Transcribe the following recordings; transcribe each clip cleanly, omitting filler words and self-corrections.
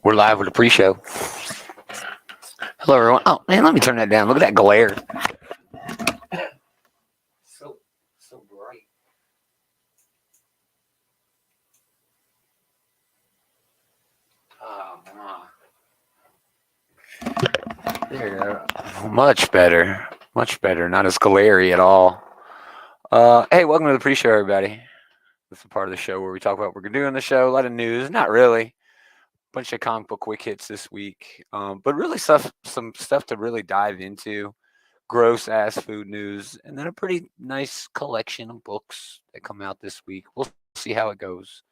We're live with a pre-show. Hello, everyone. Oh man, let me turn that down. Look at that glare. So bright. Oh my. There you go. Much better. Much better. Not as glary at all. Hey, welcome to the pre-show, everybody. This is part of the show where we talk about what we're gonna do on the show. A lot of news. Not really. Bunch of comic book quick hits this week, but really some stuff to really dive into. Gross ass food news, and then a pretty nice collection of books that come out this week. We'll see how it goes.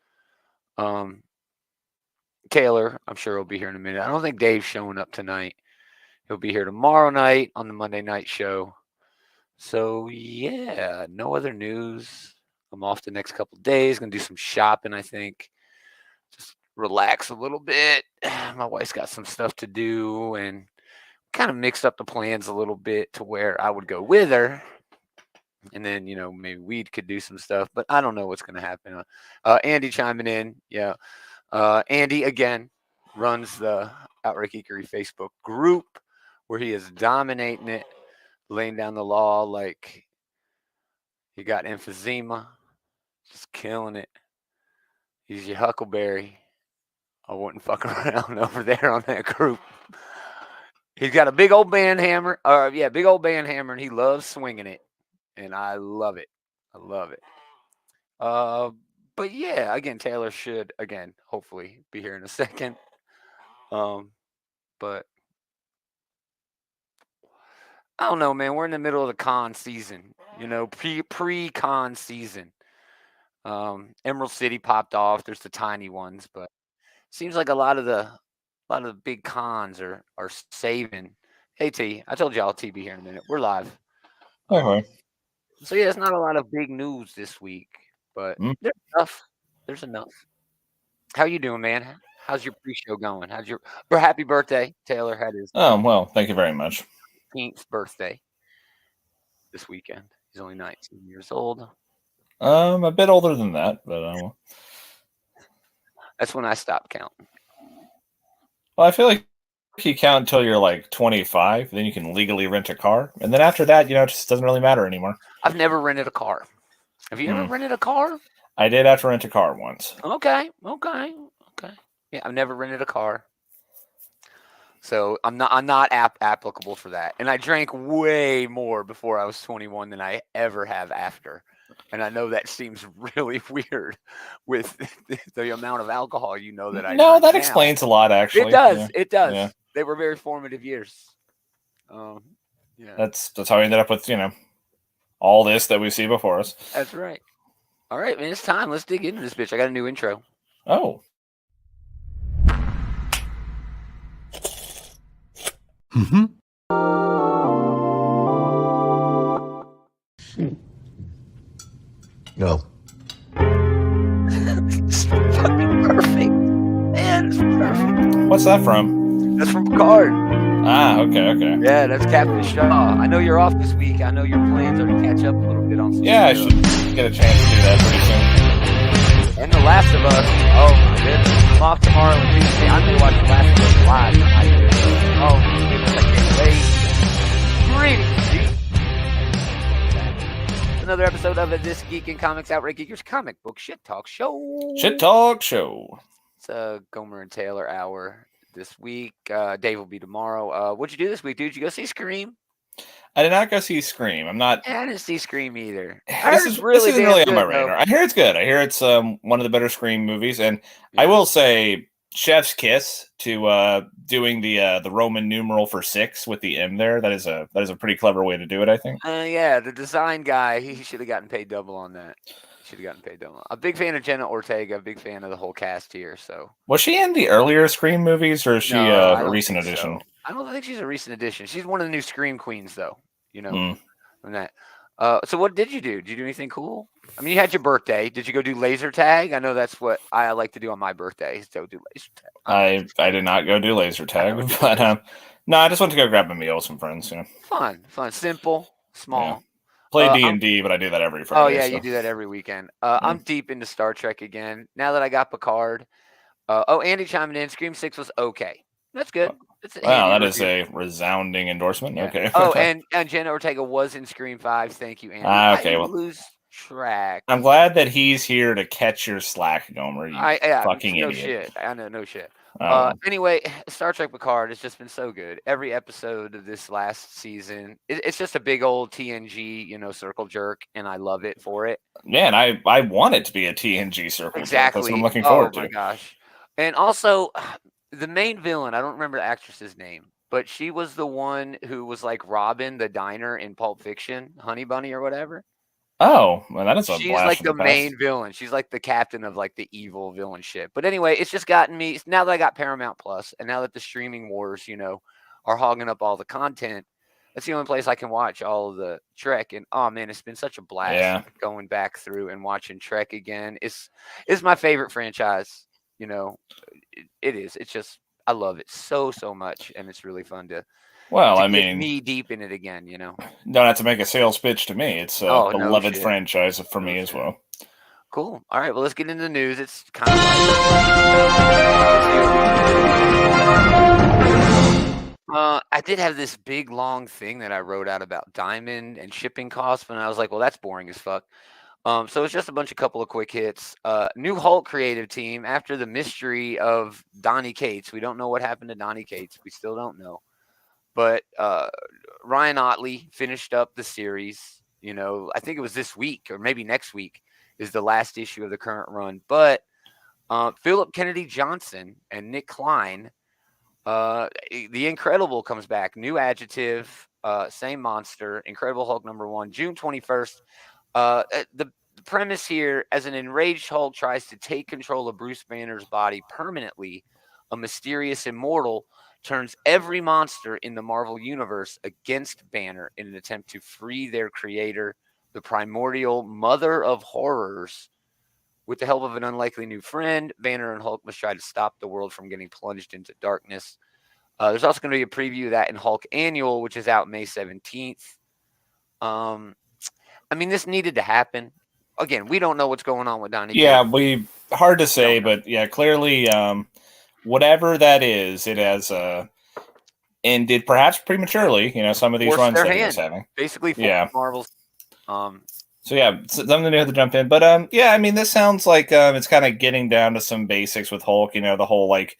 Taylor, I'm sure he'll be here in a minute. I don't think Dave's showing up tonight. He'll be here tomorrow night on the Monday night show. So yeah, no other news. I'm off the next couple days. Gonna do some shopping, I think. Just relax a little bit. My wife's got some stuff to do and kind of mixed up the plans a little bit to where I would go with her. And then, maybe we could do some stuff, but I don't know what's going to happen. Andy chiming in. Yeah. Andy, again, runs the Outright Geekery Facebook group where he is dominating it, laying down the law like he got emphysema, just killing it. He's your huckleberry. I wouldn't fuck around over there on that group. He's got a big old band hammer. Big old band hammer, and he loves swinging it. And I love it. I love it. But yeah, again, Taylor should, hopefully be here in a second. But I don't know, man. We're in the middle of the con season, pre-con season. Emerald City popped off. There's the tiny ones, but seems like a lot of the big cons are saving. Hey T, I told y'all T be here in a minute. We're live. So yeah, it's not a lot of big news this week, but there's enough. There's enough. How you doing, man? How's your pre-show going? Happy birthday? Taylor had his well, thank you very much. 15th birthday this weekend. He's only 19 years old. A bit older than that, but that's when I stopped counting. Well, I feel like you count until you're like 25, then you can legally rent a car, and then after that, it just doesn't really matter anymore. I've never rented a car. Have you ever rented a car? I did have to rent a car once. Okay. Yeah, I've never rented a car, so I'm not applicable for that. And I drank way more before I was 21 than I ever have after. And I know that seems really weird with the amount of alcohol that I No, that explains a lot, actually. It does. Yeah. It does. Yeah. They were very formative years. Yeah. That's how we ended up with, all this that we see before us. That's right. All right, man, it's time. Let's dig into this bitch. I got a new intro. Oh. Mm-hmm. No. It's fucking perfect. Man, it's perfect. What's that from? That's from Picard. Okay. Yeah, that's Captain Shaw. I know you're off this week. I know your plans are to catch up a little bit on some I should get a chance to do that pretty soon. And The Last of Us. Oh, my goodness. I'm off tomorrow and Tuesday. I'm going to watch The Last of Us live tonight. Oh, my goodness. I can't wait. Greetings, another episode of This Geek and Comics Outright Geekers comic book shit talk show. It's a Gomer and Taylor hour this week. Dave will be tomorrow. What'd you do this week, dude? Did you go see Scream? I did not go see Scream. I didn't see Scream either. This isn't really on my radar. I hear it's good. I hear it's one of the better Scream movies, and I will say, chef's kiss to doing the Roman numeral for 6 with the M there. That is a pretty clever way to do it, I think. Yeah, the design guy, he should have gotten paid double on that. A big fan of Jenna Ortega, a big fan of the whole cast here. So was she in the earlier Scream movies, or is she a recent addition? So. I don't think she's a recent addition. She's one of the new Scream queens, though. From that. So what did you do? Did you do anything cool? I mean, you had your birthday. Did you go do laser tag? I know that's what I like to do on my birthday. So do laser tag. I did not go do laser tag, but no, I just went to go grab a meal with some friends. Fun, simple, small. Yeah. Play D&D, but I do that every Friday. Oh yeah, so. You do that every weekend. I'm deep into Star Trek again. Now that I got Picard, Andy chiming in. Scream 6 was okay. That's good. That's an Wow, Andy that is review. a resounding endorsement. Yeah. Okay. Oh, and Jenna Ortega was in Scream 5. Thank you, Andy. I Okay. Well, lose track. I'm glad that he's here to catch your slack, Gomer. You Yeah, fucking no idiot. shit. I know, no shit. Oh, Anyway, Star Trek Picard has just been so good. Every episode of this last season, it's just a big old TNG, circle jerk, and I love it for it. man, I want it to be a TNG circle jerk. That's what I'm Exactly. looking Oh forward my to. gosh. And also, the main villain, I don't remember the actress's name, but she was the one who was like Robin the diner in Pulp Fiction, Honey Bunny or whatever. Oh, well, that is a She's blast like from the the past. main villain. She's like the captain of like the evil villain ship. But anyway, it's just gotten me now that I got Paramount Plus and now that the streaming wars, are hogging up all the content. That's the only place I can watch all of the Trek. And oh man, it's been such a blast Yeah. going back through and watching Trek again. It's my favorite franchise. It is. It's just I love it so much, and it's really fun to Well, I get mean, knee deep in it again. don't have to make a sales pitch to me. It's a Oh, no beloved shit. franchise for No me as shit. well. Cool. All right. Well, let's get into the news. It's kind of like I did have this big long thing that I wrote out about diamond and shipping costs, and I was like, well, that's boring as fuck. So it's just a couple of quick hits. New Hulk creative team after the mystery of Donny Cates. We don't know what happened to Donny Cates. We still don't know. But Ryan Otley finished up the series. I think it was this week or maybe next week is the last issue of the current run. But Philip Kennedy Johnson and Nick Klein, the Incredible comes back. New adjective, same monster. Incredible Hulk #1, June 21st. The premise here, as an enraged Hulk tries to take control of Bruce Banner's body permanently, a mysterious immortal turns every monster in the Marvel Universe against Banner in an attempt to free their creator, the primordial mother of horrors. With the help of an unlikely new friend, Banner and Hulk must try to stop the world from getting plunged into darkness. There's also going to be a preview of that in Hulk Annual, which is out May 17th. I mean, this needed to happen. Again, we don't know what's going on with Donny Yeah, Cates. hard to say, but yeah, clearly, whatever that is, it has ended perhaps prematurely. Some of these Forced runs their that he was hand. having. Basically, Yeah. Marvel's. So yeah, something new to jump in, but yeah, I mean, this sounds like it's kind of getting down to some basics with Hulk. The whole like,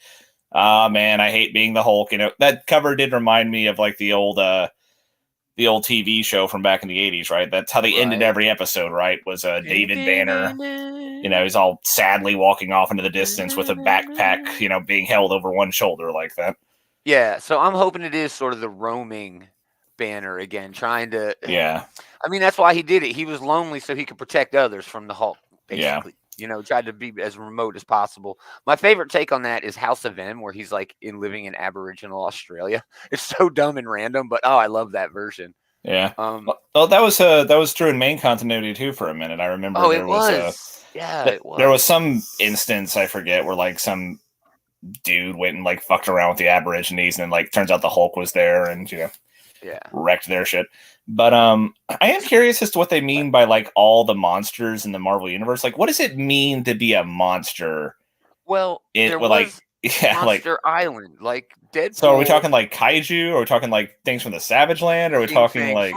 ah man, I hate being the Hulk. That cover did remind me of like the old TV show from back in the 80s, right? That's how they ended Right. every episode, right? Was David Banner. He's all sadly walking off into the distance with a backpack, being held over one shoulder like that. Yeah, so I'm hoping it is sort of the roaming Banner again, trying to. Yeah. I mean, that's why he did it. He was lonely so he could protect others from the Hulk, basically. Tried to be as remote as possible. My favorite take on that is House of M, where he's like living in Aboriginal Australia. It's so dumb and random, but I love that version. Yeah. Well, that was true in main continuity too for a minute. I remember Oh, there it was yeah, it was. There was some instance I forget where like some dude went and like fucked around with the Aborigines, and then like turns out the Hulk was there and wrecked their shit. But I am curious as to what they mean by like all the monsters in the Marvel universe. Like, what does it mean to be a monster? Well, there was like Monster Island, like Deadpool. So are we talking like kaiju? Or are we talking like things from the Savage Land? Or are we talking like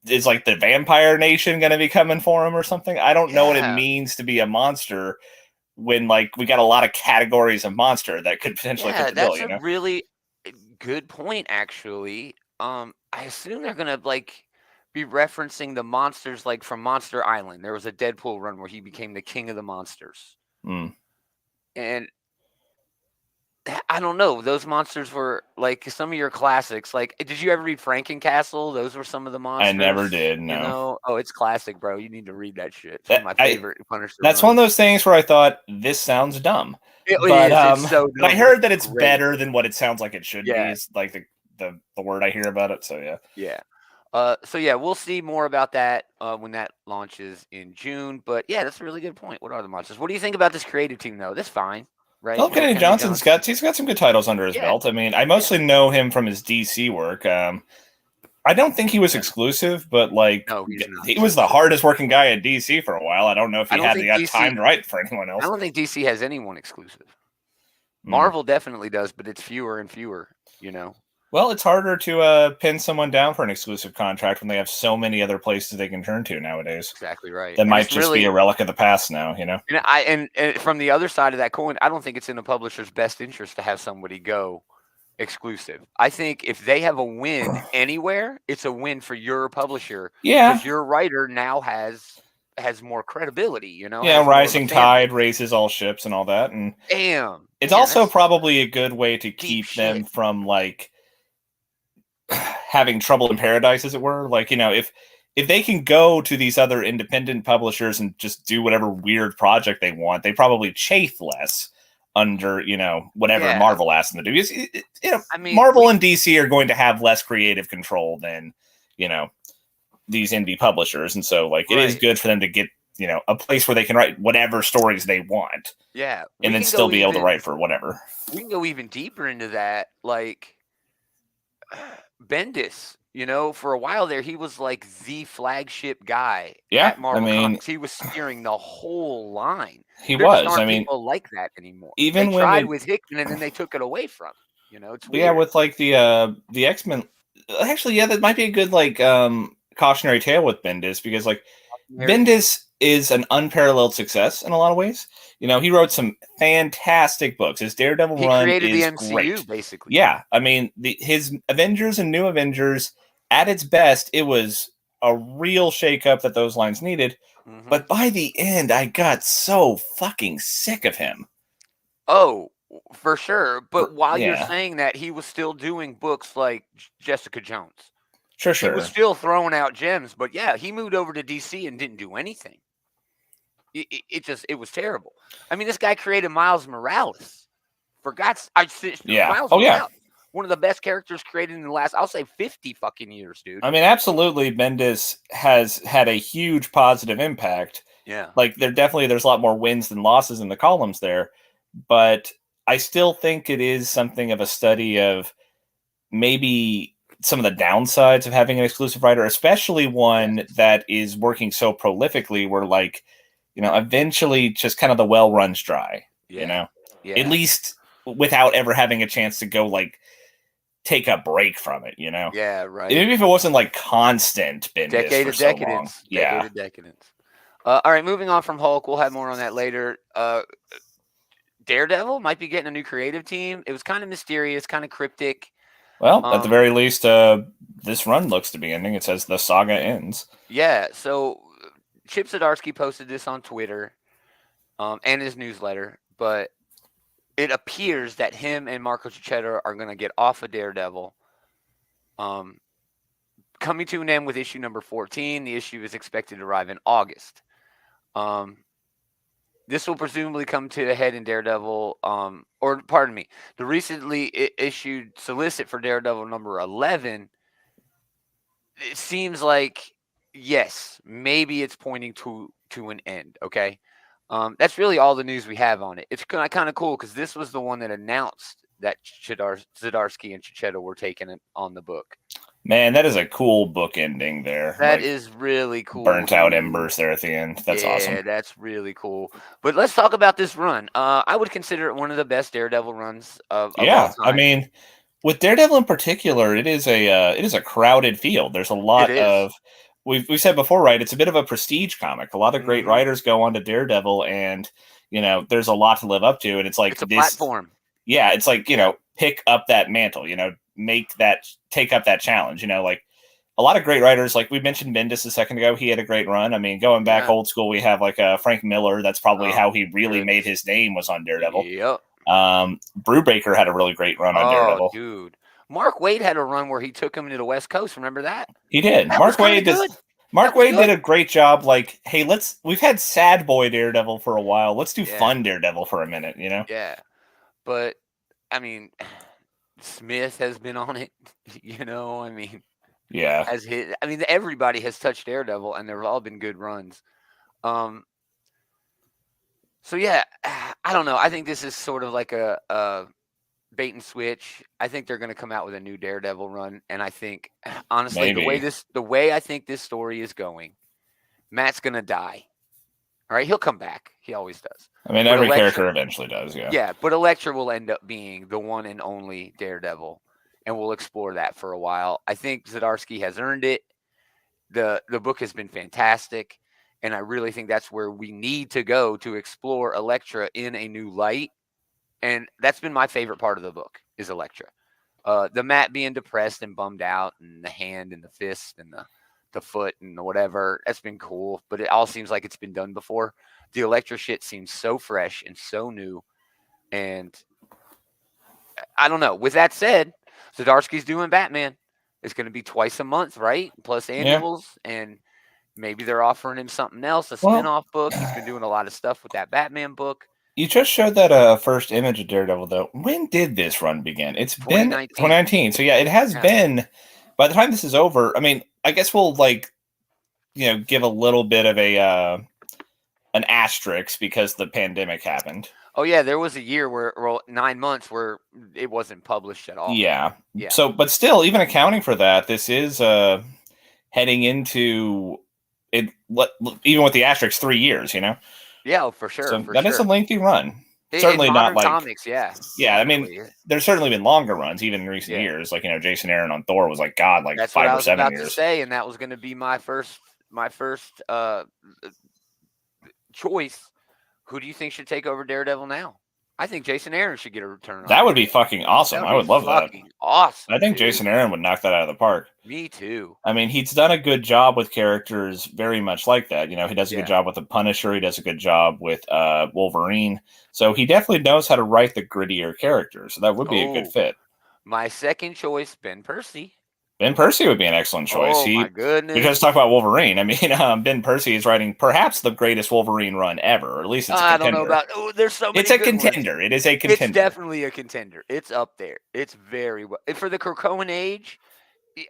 is like the Vampire Nation going to be coming for him or something? I don't know what it means to be a monster when like we got a lot of categories of monster that could potentially fit the bill. That's a really good point, actually. I assume they're gonna like be referencing the monsters like from Monster Island. There was a Deadpool run where he became the king of the monsters. And I don't know. Those monsters were like some of your classics. Like, did you ever read Frankencastle? Those were some of the monsters. I never did. No. Oh, it's classic, bro. You need to read that shit. It's one of my favorite Punisher. That's one of those things where I thought this sounds dumb. It is. It's so dumb. But I heard that it's better than what it sounds like it should be. Is like the word I hear about it. So yeah. Yeah. So yeah, we'll see more about that when that launches in June. But yeah, that's a really good point. What are the monsters? What do you think about this creative team, though? That's fine. Right. Well, Kennedy Johnson's got some good titles under his belt. I mean, I mostly know him from his DC work. I don't think he was exclusive, but like No, he's not. he was the hardest working guy at DC for a while. I don't know if he had the time to write for anyone I else. don't think DC has anyone exclusive. Marvel definitely does, but it's fewer and fewer, you know. Well, it's harder to pin someone down for an exclusive contract when they have so many other places they can turn to nowadays. Exactly right. That might just be a relic of the past now, you know. And from the other side of that coin, I don't think it's in a publisher's best interest to have somebody go exclusive. I think if they have a win anywhere, it's a win for your publisher. Yeah, because your writer now has more credibility. You know. Yeah, rising tide raises all ships and all that, and it's also probably a good way to keep them from like having trouble in paradise, as it were. Like, you know, if they can go to these other independent publishers and just do whatever weird project they want, they probably chafe less under, you know, whatever Marvel asks them to do. Because, you know, I mean, Marvel and DC are going to have less creative control than, you know, these indie publishers. And so, like, it is good for them to get, you know, a place where they can write whatever stories they want. Yeah. And then still be able to write for whatever. We can go even deeper into that. Like, Bendis, you know, for a while there, he was like the flagship guy at Marvel Comics. He was steering the whole line. There was. Just aren't people like that anymore. Even they tried with Hickman, and then they took it away from him. You know, it's weird. Yeah, with like the X-Men. Actually, yeah, that might be a good like cautionary tale with Bendis, because like Bendis is an unparalleled success in a lot of ways. You know, he wrote some fantastic books. His Daredevil run is the MCU, great. Basically. Yeah, I mean, his Avengers and New Avengers, at its best, it was a real shakeup that those lines needed. Mm-hmm. But by the end, I got so fucking sick of him. Oh, for sure. But while you're saying that, he was still doing books like Jessica Jones. Sure. He was still throwing out gems, but yeah, he moved over to DC and didn't do anything. It was terrible. I mean, this guy created Miles Morales. Miles Morales, one of the best characters created in the last, I'll say, 50 fucking years, dude. I mean, absolutely, Bendis has had a huge positive impact. Yeah. Like, there's a lot more wins than losses in the columns there, but I still think it is something of a study of maybe some of the downsides of having an exclusive writer, especially one that is working so prolifically where, like, you know, eventually just kind of the well runs dry, you know, at least without ever having a chance to go like take a break from it, you know? Yeah, right. Maybe if it wasn't like constant Bendis decade for of so decadence. Long. Decade of decadence. All right, moving on from Hulk. We'll have more on that later. Daredevil might be getting a new creative team. It was kind of mysterious, kind of cryptic. Well, at the very least, this run looks to be ending. It says the saga ends. Yeah, so Chip Zdarsky posted this on Twitter and his newsletter, but it appears that him and Marco Cicchetto are going to get off of Daredevil. Coming to an end with issue number 14. The issue is expected to arrive in August. This will presumably come to a head in Daredevil, the recently issued solicit for Daredevil number 11. It seems like, yes, maybe it's pointing to an end, okay? That's really all the news we have on it. It's kind of cool because this was the one that announced that Zdarsky and Cicchetto were taking it on the book. Man, that is a cool book ending there. That is really cool. Burnt out embers there at the end. That's awesome. Yeah, that's really cool. But let's talk about this run. I would consider it one of the best Daredevil runs of all time. I mean, with Daredevil in particular, it is a crowded field. There's a lot of we've said before, right? It's a bit of a prestige comic. A lot of great writers go on to Daredevil, and you know, there's a lot to live up to. And it's like it's a platform. Yeah, it's like, you know, pick up that mantle. You know, take up that challenge. You know, like a lot of great writers, like we mentioned Bendis a second ago, he had a great run. I mean, going back old school, we have like Frank Miller. That's probably how he really made his name, was on Daredevil. Yep. Brubaker had a really great run on Daredevil. Dude. Mark Waid had a run where he took him to the West Coast. Remember that? He did. Mark Waid did a great job. Like, hey, we've had sad boy Daredevil for a while. Let's do fun Daredevil for a minute, you know? Yeah. But, I mean, Smith has been on it, you know? I mean, everybody has touched Daredevil, and they've all been good runs. So, yeah, I don't know. I think this is sort of like bait and switch. I think they're going to come out with a new Daredevil run, and I think honestly, Maybe. the way I think this story is going, Matt's going to die. All right, he'll come back. He always does. I mean, But every Elektra, character eventually does, yeah. yeah, but Elektra will end up being the one and only Daredevil, and we'll explore that for a while. I think Zdarsky has earned it. The book has been fantastic, and I really think that's where we need to go to explore Elektra in a new light. And that's been my favorite part of the book is Elektra. The Matt being depressed and bummed out, and the hand and the fist and the foot and the whatever. That's been cool, but it all seems like it's been done before. The Elektra shit seems so fresh and so new, and I don't know. With that said, Zdarsky's doing Batman. It's going to be twice a month, right? Plus Yeah. annuals, and maybe they're offering him something else, a Well, spin-off book. He's been doing a lot of stuff with that Batman book. you just showed that first image of Daredevil, though. When did this run begin? It's been 2019. 2019. So, yeah, it has been. By the time this is over, I mean, I guess we'll, give a little bit of an asterisk because the pandemic happened. Oh, yeah, there was a year where, well, 9 months where it wasn't published at all. Yeah. So, but still, even accounting for that, this is heading into it. Even with the asterisk, 3 years. Yeah, for sure. So that is a lengthy run. Certainly in not like comics, yeah. Yeah, I mean, there's certainly been longer runs, even in recent years. Like Jason Aaron on Thor was like that's 5 or 7 about years. to say, and that was going to be my first choice. Who do you think should take over Daredevil now? I think Jason Aaron should get a return. That would be fucking awesome. I would love that. Awesome. I think Jason Aaron would knock that out of the park. Me too. I mean, he's done a good job with characters very much like that. He does a good job with the Punisher. He does a good job with Wolverine. So he definitely knows how to write the grittier characters. So that would be a good fit. My second choice, Ben Percy. Ben Percy would be an excellent choice. Oh, my goodness. Because talk about Wolverine. I mean, Ben Percy is writing perhaps the greatest Wolverine run ever, or at least it's a contender. I don't know about. Oh, there's so many. It's a contender. It is a contender. It's definitely a contender. It's up there. It's very well for the Krakoan age.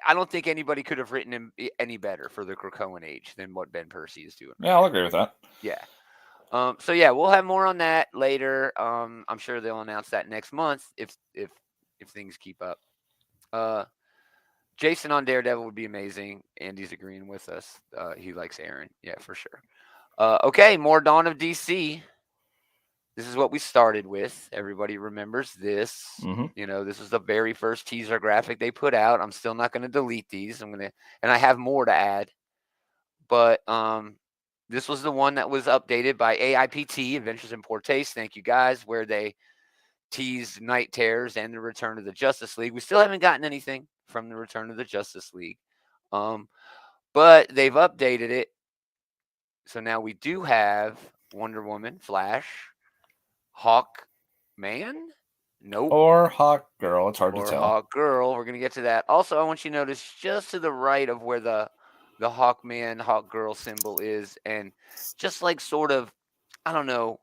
I don't think anybody could have written him any better for the Krakoan age than what Ben Percy is doing. Yeah, I'll agree with that. Yeah. So yeah, we'll have more on that later. I'm sure they'll announce that next month if things keep up. Jason on Daredevil would be amazing. Andy's agreeing with us. He likes Aaron. Yeah, for sure. Okay, more Dawn of DC. This is what we started with. Everybody remembers this. Mm-hmm. This was the very first teaser graphic they put out. I'm still not going to delete these. And I have more to add. But this was the one that was updated by AIPT, Adventures in Poor Taste. Thank you guys, where they teased Night Terrors and the Return of the Justice League. We still haven't gotten anything from the Return of the Justice League. But they've updated it. So now we do have Wonder Woman, Flash, Hawkman? Nope. Or Hawk Girl. It's hard to tell. Hawk Girl. We're going to get to that. Also, I want you to notice just to the right of where the Hawkman, Hawk Girl symbol is, and just like sort of, I don't know,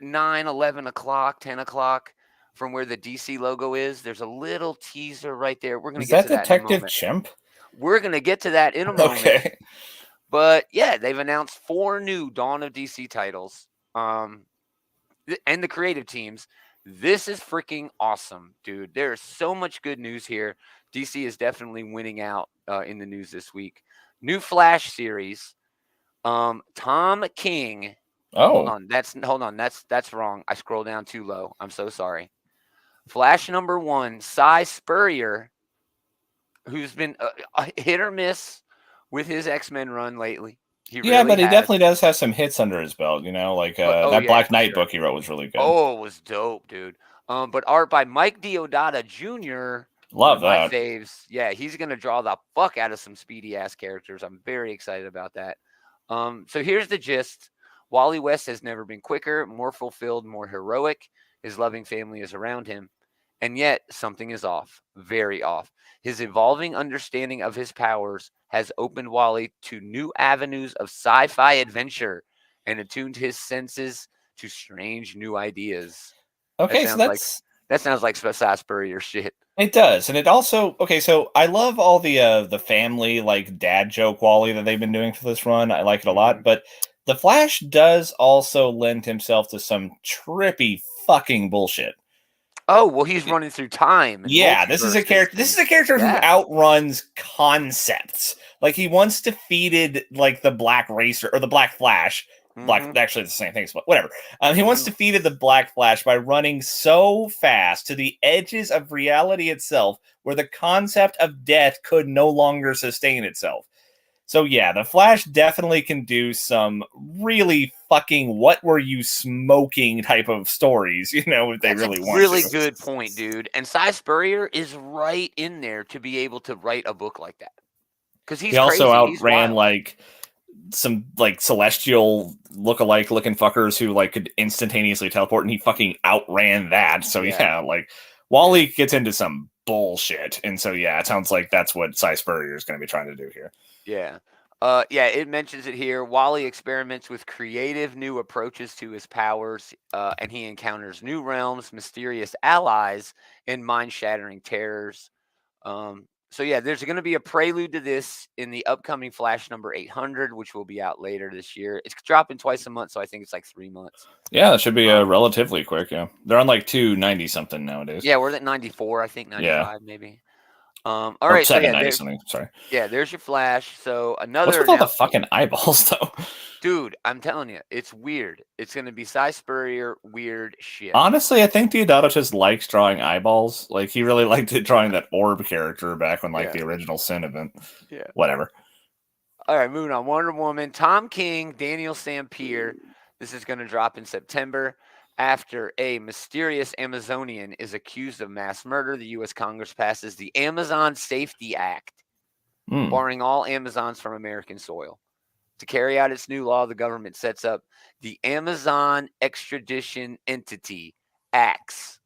9, 11 o'clock, 10 o'clock from where the DC logo is, there's a little teaser right there. We're going to get to that in a moment. Detective Chimp? We're going to get to that in a moment. Okay. But yeah, they've announced 4 new Dawn of DC titles. And the creative teams. This is freaking awesome, dude. There's so much good news here. DC is definitely winning out in the news this week. New Flash series. Tom King. Oh. Hold on. That's wrong. I scrolled down too low. I'm so sorry. Flash number 1, Cy Spurrier, who's been hit or miss with his X-Men run lately. He definitely does have some hits under his belt, that Black Knight book he wrote was really good. Oh, it was dope, dude. But art by Mike Deodato Jr. Love that. My faves. Yeah, he's going to draw the fuck out of some speedy-ass characters. I'm very excited about that. So here's the gist. Wally West has never been quicker, more fulfilled, more heroic. His loving family is around him. And yet, something is off. Very off. His evolving understanding of his powers has opened Wally to new avenues of sci-fi adventure and attuned his senses to strange new ideas. Okay, that sounds like Cy Spurrier shit. It does, and it also so I love all the family dad joke Wally that they've been doing for this run. I like it a lot, but the Flash does also lend himself to some trippy fucking bullshit. Oh, well, he's running through time and Yeah, this is a character. This is a character who outruns concepts. Like he once defeated like the Black Racer or the Black Flash. Actually, it's the same thing, but whatever. He once defeated the Black Flash by running so fast to the edges of reality itself, where the concept of death could no longer sustain itself. So yeah, the Flash definitely can do some really fucking what were you smoking type of stories, if they really want to. Really good point, dude. And Cy Spurrier is right in there to be able to write a book like that. Because he also outran like some like celestial look-alike looking fuckers who like could instantaneously teleport, and he fucking outran that. So yeah like Wally gets into some bullshit, and so yeah, it sounds like that's what Cy Spurrier is going to be trying to do here. Yeah. It mentions it here. Wally experiments with creative new approaches to his powers, and he encounters new realms, mysterious allies, and mind-shattering terrors. So yeah, there's going to be a prelude to this in the upcoming Flash number 800, which will be out later this year. It's dropping twice a month, so I think it's like 3 months. Yeah, that should be relatively quick. Yeah, they're on like 290 something nowadays. Yeah, we're at 94, I think 95 maybe. All or right, 790 something. Sorry. Yeah, there's your Flash. So another. What's with all the fucking eyeballs though? Dude, I'm telling you, it's weird. It's going to be Cy Spurrier weird shit. Honestly, I think Deodato just likes drawing eyeballs. Like, he really liked drawing that orb character back when, the original Sin event. Yeah. Whatever. All right, moving on. Wonder Woman. Tom King, Daniel Sampier. This is going to drop in September. After a mysterious Amazonian is accused of mass murder, the U.S. Congress passes the Amazon Safety Act, barring all Amazons from American soil. To carry out its new law, the government sets up the Amazon Extradition Entity, AXE.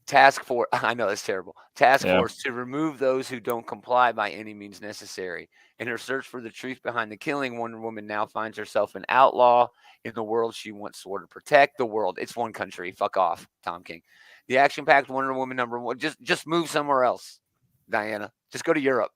Task Force, I know that's terrible. Task Force to remove those who don't comply by any means necessary. In her search for the truth behind the killing, Wonder Woman now finds herself an outlaw in the world she once swore to protect. The world, it's one country. Fuck off, Tom King. The action-packed Wonder Woman number 1. Just move somewhere else, Diana. Just go to Europe.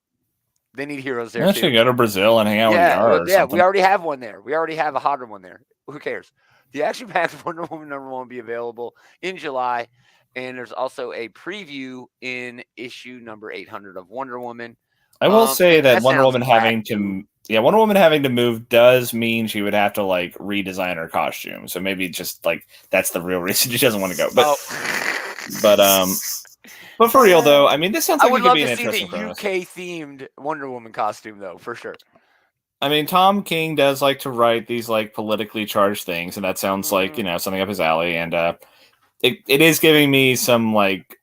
They need heroes there too. Go to Brazil and hang out with Yara or something. We already have one there. We already have a hotter one there. Who cares? The action-packed Wonder Woman number 1 will be available in July, and there's also a preview in issue number 800 of Wonder Woman. I will say that Wonder Woman having to move does mean she would have to like redesign her costume. So maybe just like that's the real reason she doesn't want to go. But for real though, I mean, this sounds like it could be an interesting premise. I would love to see the UK-themed Wonder Woman costume though, for sure. I mean, Tom King does like to write these like politically charged things, and that sounds like something up his alley. And it is giving me some like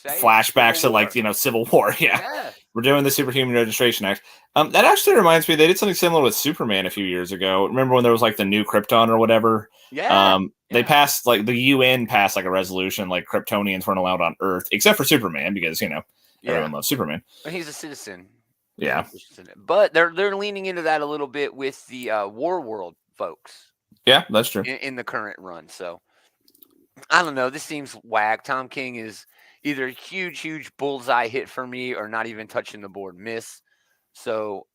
flashbacks to like Civil War. Yeah. We're doing the Superhuman Registration Act. That actually reminds me, they did something similar with Superman a few years ago. Remember when there was like the new Krypton or whatever? They passed like the UN passed like a resolution like Kryptonians weren't allowed on Earth except for Superman because everyone loves Superman. But he's a citizen. Yeah, but they're leaning into that a little bit with the War World folks. Yeah, that's true. In the current run, so I don't know. This seems whack. Tom King is either a huge bullseye hit for me or not even touching the board miss. So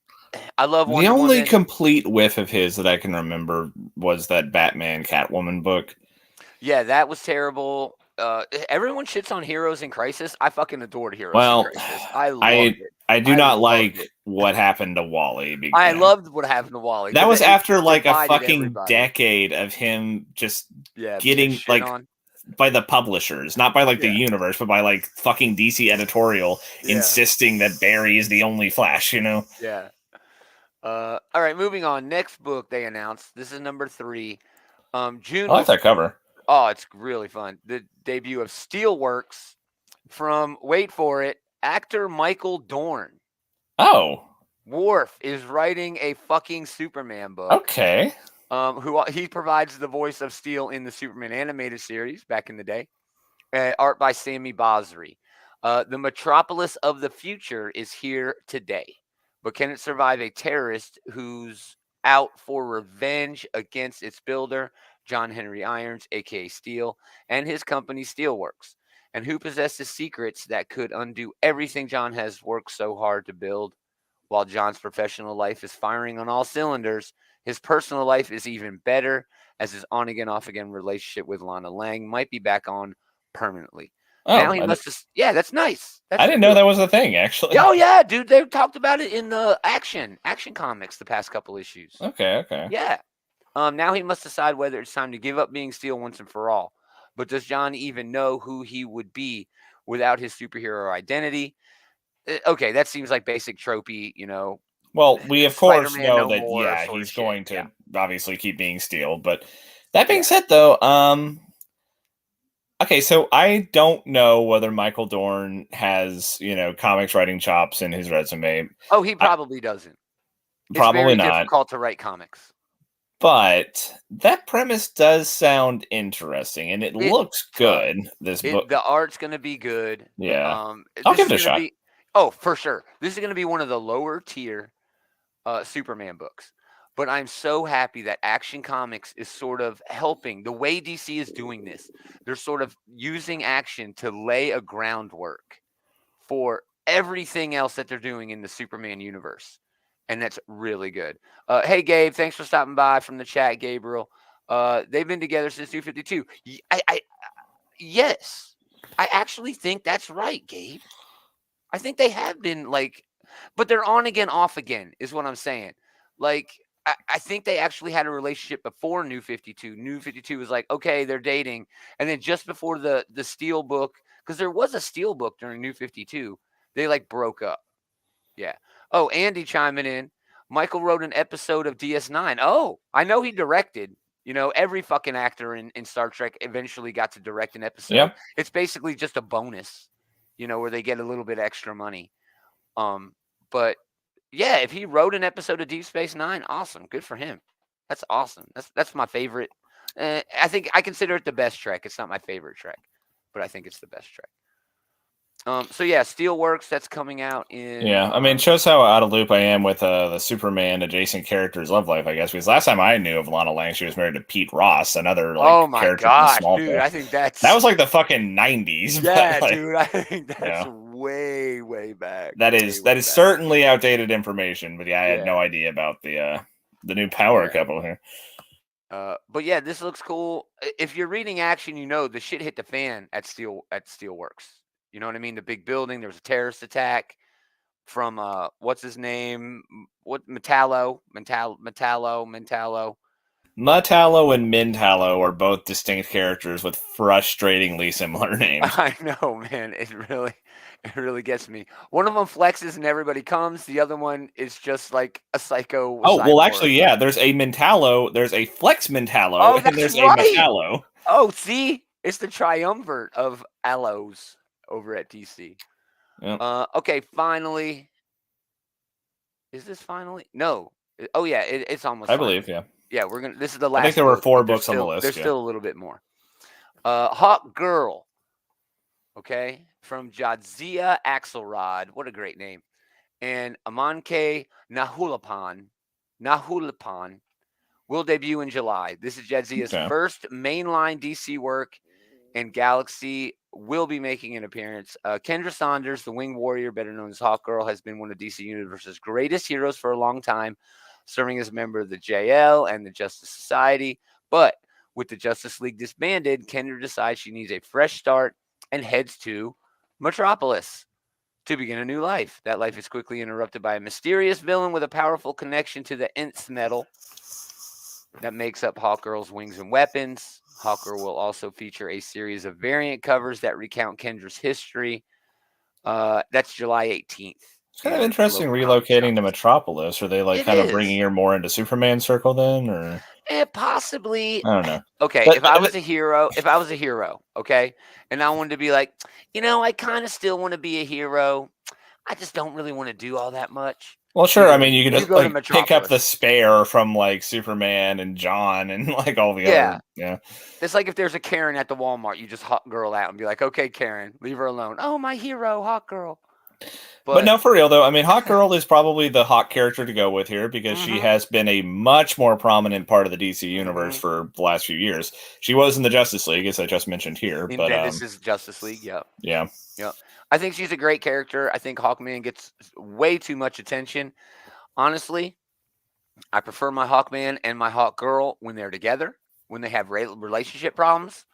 I love Wonder Woman. The only complete whiff of his that I can remember was that Batman Catwoman book. Yeah, that was terrible. Everyone shits on Heroes in Crisis. I fucking adored Heroes in Crisis. I loved it. I do not like what happened to Wally. I loved what happened to Wally. That was after like a fucking decade of him just getting like by the publishers, not by like the universe, but by like fucking DC editorial insisting that Barry is the only Flash, Yeah. All right, moving on. Next book they announced. This is number 3. June. I like that cover. Oh, it's really fun. The debut of Steelworks from, wait for it, actor Michael Dorn. Oh. Worf is writing a fucking Superman book. Okay. Who he provides the voice of Steel in the Superman animated series back in the day. Art by Sami Basri. The metropolis of the future is here today. But can it survive a terrorist who's out for revenge against its builder, John Henry Irons, a.k.a. Steel, and his company Steelworks? And who possesses secrets that could undo everything John has worked so hard to build? While John's professional life is firing on all cylinders, his personal life is even better as his on again, off again relationship with Lana Lang might be back on permanently. Now Oh, he must have. Yeah, that's nice. I That's didn't know real. that was a thing, actually. Oh yeah, dude, they talked about it in the Action Comics the past couple issues. Okay. Yeah. Now he must decide whether it's time to give up being Steel once and for all. But does John even know who he would be without his superhero identity? Okay, that seems like basic tropey, Well, we of course Spider-Man know no that, more yeah, sort of he's shit. going Yeah. to obviously keep being Steel. But that being Yeah. said, though, okay, so I don't know whether Michael Dorn has, comics writing chops in his resume. Oh, he I, probably doesn't. It's Probably very not. difficult to write comics. But that premise does sound interesting, and it It looks does. good. This book, The art's gonna be good. yeah, I'll This give is it a gonna shot. be. Oh, for sure. This is gonna be one of the lower tier Superman books. But I'm so happy that Action Comics is sort of helping the way DC is doing this. They're sort of using Action to lay a groundwork for everything else that they're doing in the Superman universe. And that's really good. Hey, Gabe, thanks for stopping by from the chat, Gabriel. They've been together since New 52. Yes, I actually think that's right, Gabe. I think they have been but they're on again, off again, is what I'm saying. Like, I think they actually had a relationship before New 52. New 52 was like, okay, they're dating. And then just before the Steel book, because there was a Steel book during New 52, they broke up. Yeah. Oh, Andy chiming in. Michael wrote an episode of DS9. Oh, I know he directed. Every fucking actor in Star Trek eventually got to direct an episode. Yeah, It's basically just a bonus, where they get a little bit extra money. But yeah, if he wrote an episode of Deep Space Nine, awesome, good for him. That's awesome. That's my favorite. I think I consider it the best Trek. It's not my favorite Trek, but I think it's the best Trek. So yeah, Steelworks that's coming out in. yeah. I mean, it shows how out of loop I am with the Superman adjacent characters' love life, I guess. Because last time I knew of Lana Lang, she was married to Pete Ross, another Oh my character from gosh, dude! Smallville. I think That that's was like the fucking 90s, yeah, but dude. I think that's yeah. way back. That Way is that is back. certainly outdated information, but yeah, I had Yeah. no idea about the new power Yeah. couple here. But yeah, this looks cool. If you're reading Action, the shit hit the fan at Steelworks. You know what I mean? The big building. There was a terrorist attack from what's his name? What Metallo? Metallo and Mintallo are both distinct characters with frustratingly similar names. I know, man. It really gets me. One of them flexes and everybody comes. The other one is just like a psycho. Oh, well, cyborg. actually, yeah, there's a Mintallo, there's a Flex Mintallo, Oh, and that's there's a right. Metallo. Oh, see, it's the triumvirate of Allos over at DC. Yep. Okay, finally. Is this finally? No. Oh yeah, it's almost. I Finally. believe, yeah. Yeah, we're gonna. This is the last. I think there were book, 4 but books on the list, there's yeah. still a little bit more. Hawk Girl. Okay, from Jadzia Axelrod. What a great name. And Amanke Nahulapan will debut in July. This is Jadzia's Okay. first mainline DC work, and Galaxy will be making an appearance. Kendra Saunders, the Winged Warrior, better known as Hawkgirl, has been one of DC Universe's greatest heroes for a long time, serving as a member of the JL and the Justice Society. But with the Justice League disbanded, Kendra decides she needs a fresh start and heads to Metropolis to begin a new life. That life is quickly interrupted by a mysterious villain with a powerful connection to the nth metal that makes up Hawkgirl's wings and weapons. Hawkgirl will also feature a series of variant covers that recount Kendra's history. That's July 18th. It's kind of interesting relocating to Metropolis. Are they kind of bringing her more into Superman circle then, or possibly? I don't know. Okay, But, if I was a hero, okay, and I wanted to be like, I kind of still want to be a hero. I just don't really want to do all that much. Well, sure. I mean, you can just go to pick up the spare from Superman and John and all the other. Yeah. It's like if there's a Karen at the Walmart, you just Hawk Girl out and be like, okay, Karen, leave her alone. Oh, my hero, Hawk Girl. But no, for real though, I mean, Hawk Girl is probably the hot character to go with here because she has been a much more prominent part of the DC universe for the last few years. She was in the Justice League, as I just mentioned here. But this is Justice League, yeah. Yep. I think she's a great character. I think Hawkman gets way too much attention. Honestly, I prefer my Hawkman and my Hawk Girl when they're together. when they have relationship problems.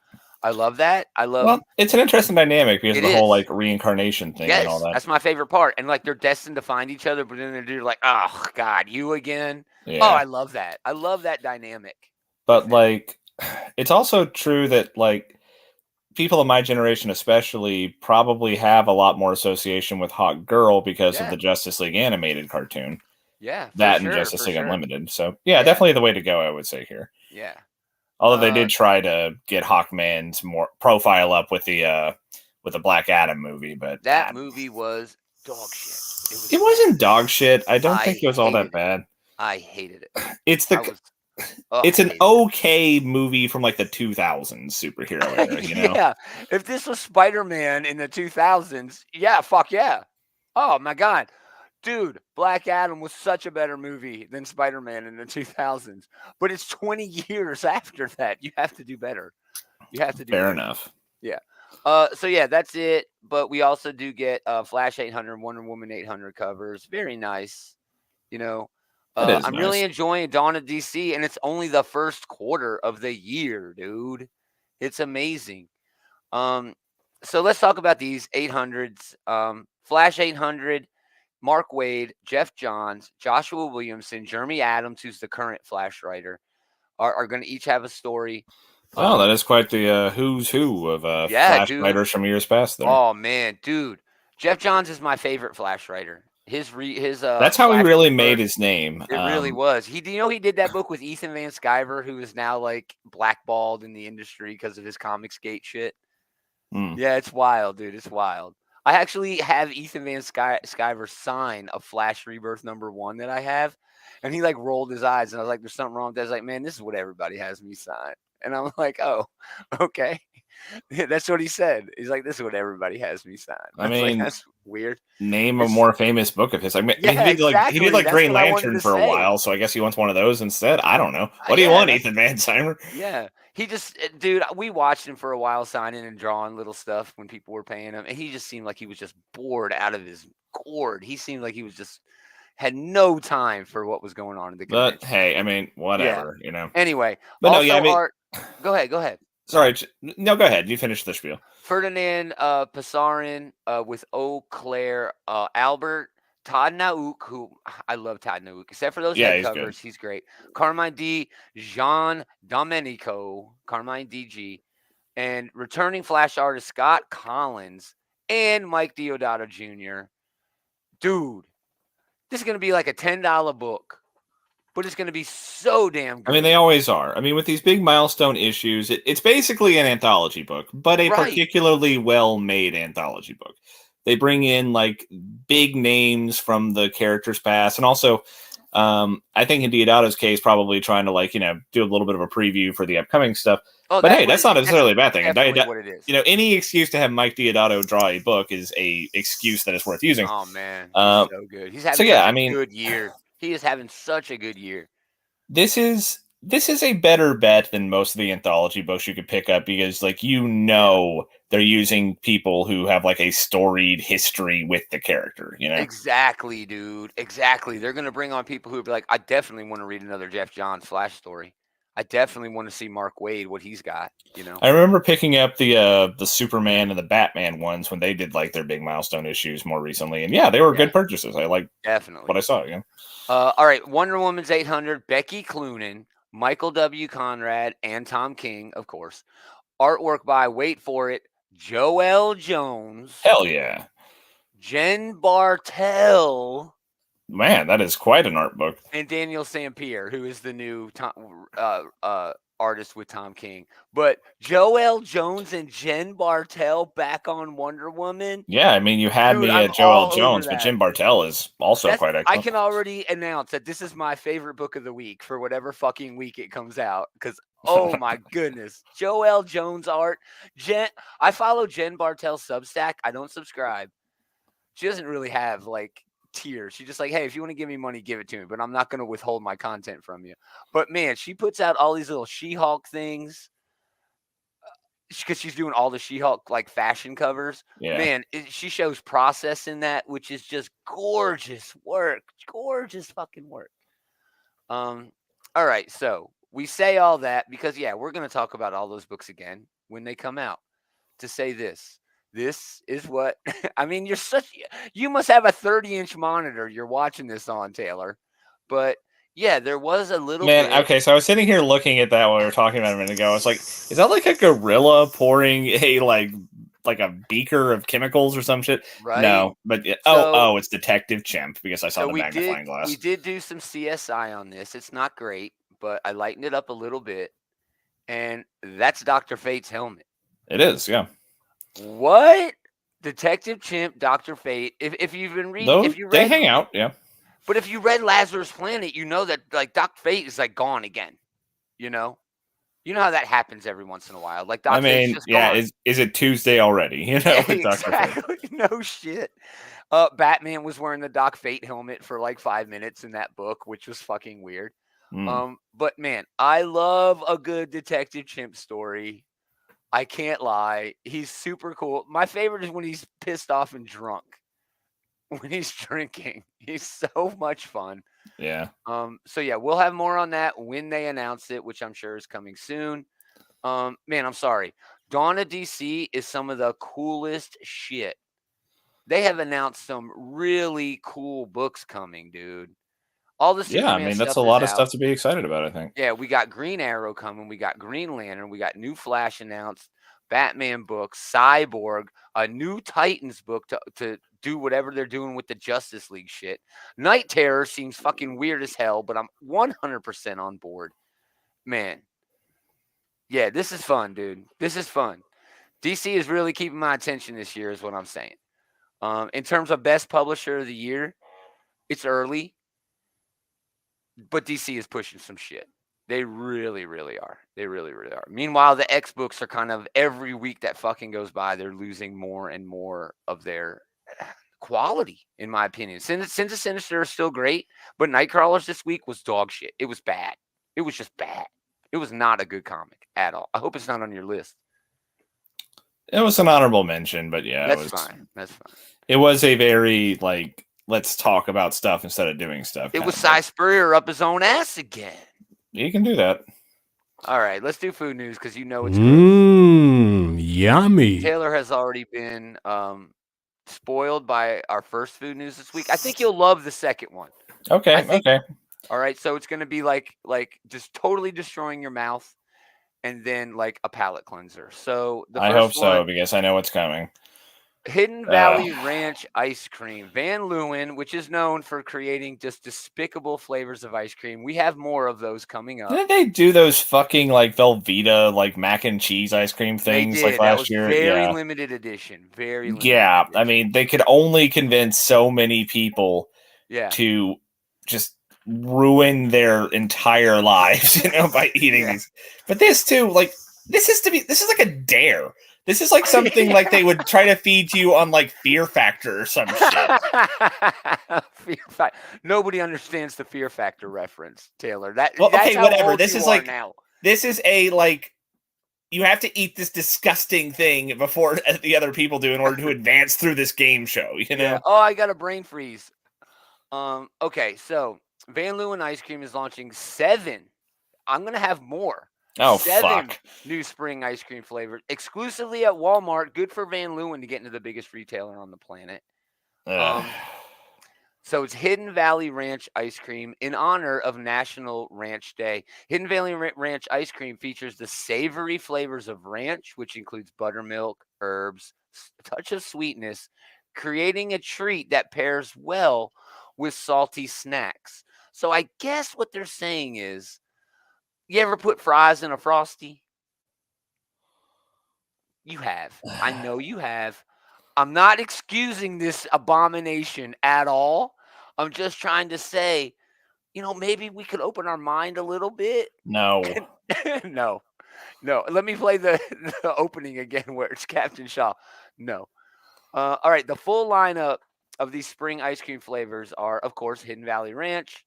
I love that. I love Well, it's an interesting dynamic because of it the whole is. like reincarnation thing and all Yes, that. that's my favorite part. And like they're destined to find each other, but then they're like, oh God, you again. Oh, Yeah. I love that. I love that dynamic with But them. like it's also true that like people of my generation especially probably have a lot more association with Hawk Girl because of Yeah, the Justice League animated cartoon. yeah, for That and sure, Justice for League sure. Unlimited. So yeah, Yeah, definitely the way to go, I would say here. yeah. Although they Uh, did try to get Hawkman's more profile up with the Black Adam movie, but that movie was dog shit. It was it bad. wasn't dog shit. I don't think I it was all that hated it. bad. I hated it. It's I the was, oh, it's I an hated it. okay movie from like the 2000s superhero era, you know. Yeah, if this was Spider-Man in the 2000s, yeah, fuck yeah. Oh my god. Dude, Black Adam was such a better movie than Spider-Man in the 2000s. But it's 20 years after that. You have to do better. You have to do Fair better. enough. Yeah. So yeah, that's it. But we also do get Flash 800, Wonder Woman 800 covers. Very nice. You know, That is I'm really nice. enjoying Dawn of DC, and it's only the first quarter of the year, dude. It's amazing. Um, so let's talk about these 800s. Flash 800, Mark Waid, Jeff Johns, Joshua Williamson, Jeremy Adams, who's the current Flash writer, are going to each have a story. Oh, that is quite the who's who of Yeah, Flash dude. writers from years past there. Oh man, dude. Jeff Johns is my favorite Flash writer. His That's how he Flash really made universe, his name. it really was. Do you know he did that book with Ethan Van Sciver, who is now like blackballed in the industry because of his Comics Gate shit? Hmm. Yeah, it's wild, dude. It's wild. I actually have Ethan Van Sciver sign a Flash Rebirth #1 that I have, and he like rolled his eyes, and I was like, "There's something wrong with that." I was like, "Man, this is what everybody has me sign," and I'm like, "Oh, okay." That's what he said. He's like, "This is what everybody has me sign." I I was like, mean, "That's weird." name a It's more famous book of his. I mean, yeah, he did exactly. like That's Green what I wanted Lantern to for a say. while, so I guess he wants one of those instead. I don't know. What do you Yeah, want, that's Ethan Van Simer? yeah. He just, dude. We watched him for a while signing and drawing little stuff when people were paying him, and he just seemed like he was just bored out of his gourd. He seemed like he was just had no time for what was going on in the But convention. hey, I mean, Yeah. whatever, you know. Anyway, But no, yeah, I also mean, art. Go ahead. Go ahead. sorry, no, go ahead. You finish the spiel. Ferdinand Passarin with Eau Claire Albert. Todd Nauk, who I love Todd Nauk, except for those Yeah, head he's good. covers, he's great. Carmine D. Jean Domenico, Carmine DG, and returning Flash artist Scott Collins and Mike Diodato Jr. Dude, this is going to be like a $10 book, but it's going to be so damn I mean, they good. always are. I mean, with these big milestone issues, it's basically an anthology book, but a Right. particularly well-made anthology book. They bring in like big names from the characters' past, and also, I think in Diodato's case, probably trying to like do a little bit of a preview for the upcoming stuff. Oh, But that's hey, what that's it not is. That's necessarily a bad thing. And definitely what it is. any excuse to have Mike Diodato draw a book is a excuse that is worth using. Oh man, he's Um, so good. He's so having yeah, such I a mean, good year. He is having such a good year. this is a better bet than most of the anthology books you could pick up because like they're using people who have like a storied history with the character, you know. Exactly, dude. Exactly. They're gonna bring on people who would be like, I definitely want to read another Jeff Johns Flash story. I definitely want to see Mark Waid what he's got. You know. I remember picking up the Superman and the Batman ones when they did like their big milestone issues more recently, and yeah, they were Yeah, good purchases. I like what definitely. I saw, you know. All right, Wonder Woman's 800. Becky Cloonan, Michael W. Conrad, and Tom King, of course. Artwork by wait for it, Joel Jones, Hell yeah. Jen Bartel, Man, that is quite an art book. and Daniel Sampier, who is the new artist with Tom King. But Joel Jones and Jen Bartel back on Wonder Woman. Yeah, I mean, you had Dude, me I'm at Joel all over Jones, but that. Jim Bartell is also quite I excellent. can already announce that this is my favorite book of the week for whatever fucking week it comes out. Because oh my goodness, Joel Jones art. I follow Jen Bartel's Substack. I don't subscribe. She doesn't really have like tiers. She's just like, hey, if you want to give me money, give it to me, but I'm not going to withhold my content from you. But man, she puts out all these little She-Hulk things because she's doing all the She-Hulk like fashion covers. Yeah. Man, she shows process in that, which is just gorgeous work, gorgeous fucking work. All right, so we say all that because, yeah, we're going to talk about all those books again when they come out. To say this. This is what I mean. You must have a 30-inch monitor you're watching this on, Taylor. But yeah, there was a little Man, bit, okay, so I was sitting here looking at that while we were talking about it a minute ago. I was like, is that like a gorilla pouring a like a beaker of chemicals or some shit? right? No, but So it's Detective Chimp because I saw so the magnifying we glass. did do some CSI on this. It's not great, but I lightened it up a little bit, and that's Dr. Fate's helmet. It is, yeah. What? Detective Chimp, Dr. Fate. If you've been reading, Though if you they read, hang out, yeah. but if you read Lazarus Planet, you know that like Dr. Fate is like gone again. You know, you know how that happens every once in a while. Like I Dr. Fate's mean, just yeah, gone. is it Tuesday already? You know, Yeah, with Dr. Fate. exactly. No shit. Batman was wearing the Doc Fate helmet for like 5 minutes in that book, which was fucking weird. Mm. But man, I love a good Detective Chimp story. I can't lie. He's super cool. My favorite is when he's pissed off and drunk. When he's drinking. He's so much fun. Yeah. So yeah, we'll have more on that when they announce it, which I'm sure is coming soon. Man, I'm sorry. Dawn of DC is some of the coolest shit. They have announced some really cool books coming, dude. All the Yeah, I Superman mean, that's a stuff is lot of out. stuff to be excited about, I think. Yeah, we got Green Arrow coming. We got Green Lantern. We got new Flash announced. Batman books, Cyborg, a new Titans book to do whatever they're doing with the Justice League shit. Night Terror seems fucking weird as hell, but I'm 100% on board. Man, yeah, this is fun, dude. This is fun. DC is really keeping my attention this year, is what I'm saying. In terms of best publisher of the year, it's early, but DC is pushing some shit. They really, really are. They really, really are. Meanwhile, the X books are kind of every week that fucking goes by, they're losing more and more of their quality, in my opinion. Sins of Sinister is still great, but Nightcrawlers this week was dog shit. It was bad. It was just bad. It was not a good comic at all. I hope it's not on your list. It was an honorable mention, but yeah, That's fine. That's fine. it was a very like let's talk about stuff instead of doing stuff. It Kind was of Cy Spurrier up his own ass again. You can do that. All right, let's do food news because you know it's gross. Yummy. Taylor has already been spoiled by our first food news this week. I think you'll love the second one. Okay, okay. All right, so it's going to be like just totally destroying your mouth, and then like a palate cleanser. So the I first hope so one, because I know what's coming. Hidden Valley Ranch ice cream. Van Leeuwen, which is known for creating just despicable flavors of ice cream. We have more of those coming up. Didn't they do those fucking like Velveeta like mac and cheese ice cream They things like did. That last was year? very Yeah. limited edition. Very limited Yeah, edition. I mean, they could only convince so many people Yeah. to just ruin their entire lives, by eating these. But this too, like, this is like a dare. This is like something like they would try to feed you on like Fear Factor or some shit. Fear Factor. Nobody understands the Fear Factor reference, Taylor. That's okay, how whatever. old This you is are like now. This is a like you have to eat this disgusting thing before the other people do in order to advance through this game show, Yeah. Oh, I got a brain freeze. Okay, so Van Leeuwen ice cream is launching 7. I'm gonna have more. Oh, 7 fuck. new spring ice cream flavors exclusively at Walmart. Good for Van Leeuwen to get into the biggest retailer on the planet. So it's Hidden Valley Ranch ice cream in honor of National Ranch Day. Hidden Valley Ranch ice cream features the savory flavors of ranch, which includes buttermilk, herbs, a touch of sweetness, creating a treat that pairs well with salty snacks. So I guess what they're saying is, you ever put fries in a Frosty? You have. I know you have. I'm not excusing this abomination at all. I'm just trying to say, maybe we could open our mind a little bit. No. No. Let me play the opening again where it's Captain Shaw. No. All right. The full lineup of these spring ice cream flavors are, of course, Hidden Valley Ranch,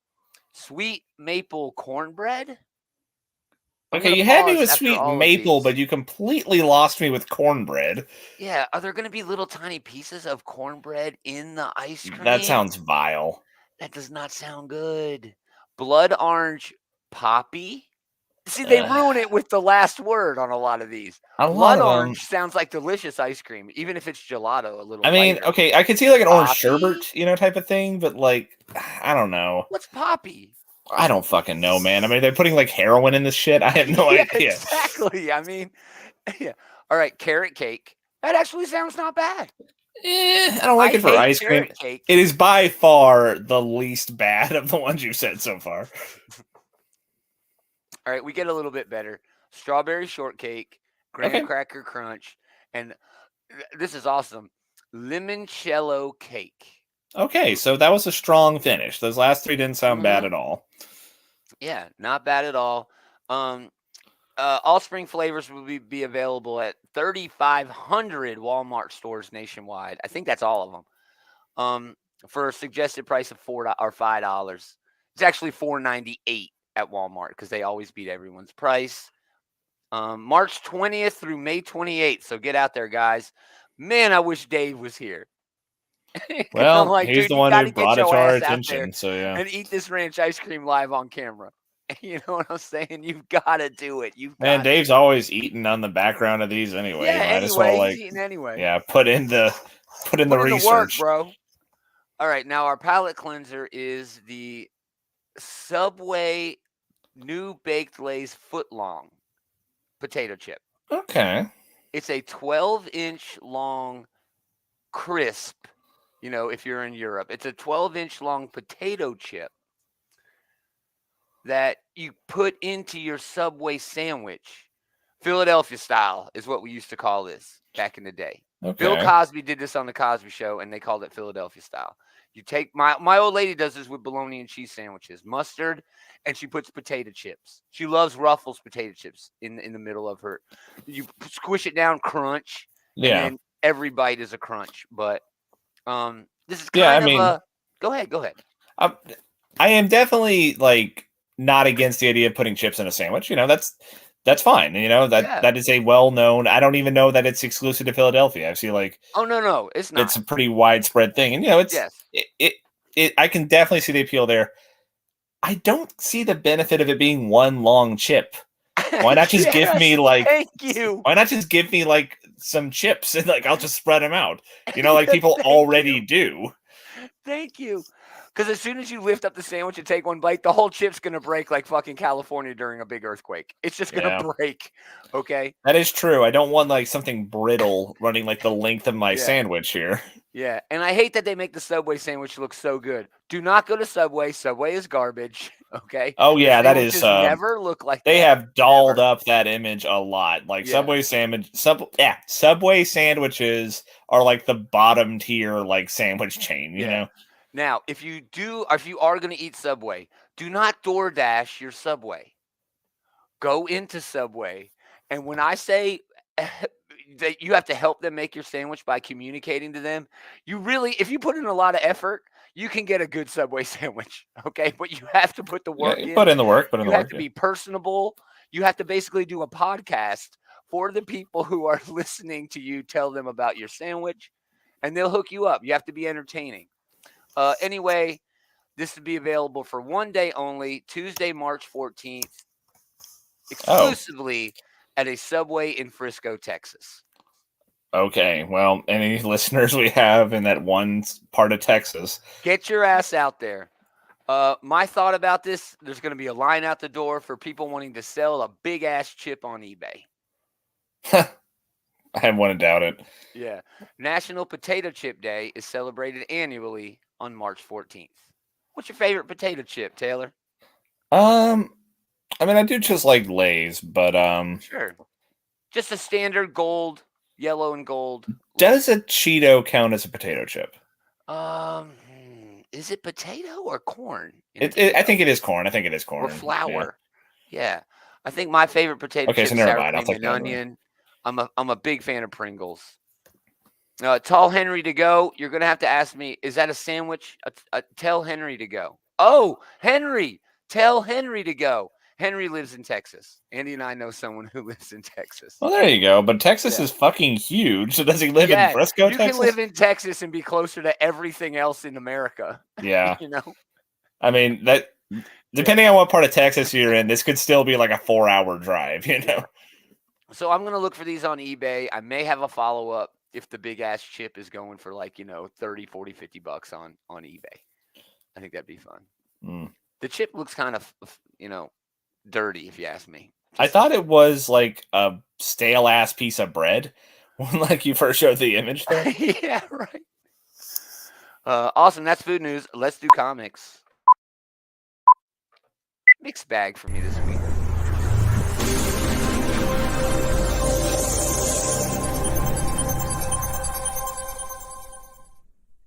sweet maple cornbread. Okay, you had me with after sweet all of maple, these. but you completely lost me with cornbread. Yeah, are there going to be little tiny pieces of cornbread in the ice cream? That sounds vile. That does not sound good. Blood orange poppy. See, they ruin it with the last word on a lot of these. A lot Blood of orange them. sounds like delicious ice cream, even if it's gelato a little I mean, lighter. okay, I could see like an orange Poppy? sherbet, type of thing, but like, I don't know. What's poppy? I don't fucking know, man. I mean, they're putting like heroin in this shit. I have no Yeah, idea. exactly. I mean, yeah. All right, carrot cake. That actually sounds not bad. I don't like it for hate ice cream. carrot cake. It is by far the least bad of the ones you've said so far. All right, we get a little bit better. Strawberry shortcake, graham Okay. cracker crunch, and this is awesome. Limoncello cake. Okay, so that was a strong finish. Those last three didn't sound bad at all. Yeah, not bad at all. All spring flavors will be available at 3,500 Walmart stores nationwide. I think that's all of them. For a suggested price of $4 or $5. It's actually $4.98 at Walmart because they always beat everyone's price. March 20th through May 28th. So get out there, guys. Man, I wish Dave was here. Well, I'm like, he's dude, the you one got who to get brought it your to our ass out there attention. So yeah, and eat this ranch ice cream live on camera. You know what I'm saying? You've got to do it. man, Dave's always eating on the background of these anyway. Yeah, Might as well he's eating anyway. yeah, put in the research, work, bro. All right, now our palate cleanser is the Subway New Baked Lay's Footlong potato chip. Okay. It's a 12-inch long crisp. You know, if you're in Europe, it's a 12-inch long potato chip that you put into your Subway sandwich. Philadelphia style is what we used to call this back in the day. Okay. Bill Cosby did this on the Cosby Show, and they called it Philadelphia style. You take my old lady does this with bologna and cheese sandwiches, mustard, and she puts potato chips. She loves Ruffles potato chips in the middle of her. You squish it down, crunch, and then every bite is a crunch. But this is kind of a. Go ahead. I am definitely like not against the idea of putting chips in a sandwich. That's fine. That is a well-known. I don't even know that it's exclusive to Philadelphia. I see like no, it's not. It's a pretty widespread thing, and it's I can definitely see the appeal there. I don't see the benefit of it being one long chip. Why not just give me like? Thank you. Why not just give me like some chips and like I'll just spread them out? Like people already do. Thank you. Because as soon as you lift up the sandwich and take one bite, the whole chip's going to break like fucking California during a big earthquake. It's just going to break. Okay? That is true. I don't want like something brittle running like the length of my sandwich here. Yeah. And I hate that they make the Subway sandwich look so good. Do not go to Subway. Subway is garbage. Okay? Oh, yeah. That is. Never look like they that. have dolled up that image a lot. Like Subway Subway sandwiches are like the bottom tier like sandwich chain, you know? Now, if you are going to eat Subway, do not DoorDash your Subway. Go into Subway. And when I say that you have to help them make your sandwich by communicating to them, if you put in a lot of effort, you can get a good Subway sandwich. Okay. But you have to put the work in. Put in the work. You have to be personable. You have to basically do a podcast for the people who are listening to you tell them about your sandwich, and they'll hook you up. You have to be entertaining. Anyway, this will be available for one day only, Tuesday, March 14th, exclusively at a Subway in Frisco, Texas. Okay, well, any listeners we have in that one part of Texas, get your ass out there. My thought about this, there's going to be a line out the door for people wanting to sell a big-ass chip on eBay. I wouldn't doubt it. Yeah. National Potato Chip Day is celebrated annually on March 14th. What's your favorite potato chip, Taylor? I mean, I do just like Lay's, but sure. Just a standard gold, yellow and gold. Does a Cheeto count as a potato chip? Is it potato or corn? I think it is corn. Or flour. Yeah. I think my favorite potato chip is sour cream and onion. I'm a big fan of Pringles. Tall Henry to go. You're going to have to ask me, is that a sandwich? Tell Henry to go. Oh, Henry. Tell Henry to go. Henry lives in Texas. Andy and I know someone who lives in Texas. Well, there you go. But Texas is fucking huge. So does he live in Frisco, Texas? You can live in Texas and be closer to everything else in America. Yeah. You know? I mean, depending on what part of Texas you're in, this could still be like a 4-hour drive, you know? So I'm going to look for these on eBay. I may have a follow-up if the big ass chip is going for like, 30, 40, $50 on eBay. I think that'd be fun. Mm. The chip looks kind of, dirty, if you ask me. I thought it was like a stale ass piece of bread when like you first showed the image there. Yeah, right. Awesome. That's food news. Let's do comics. Mixed bag for me this week.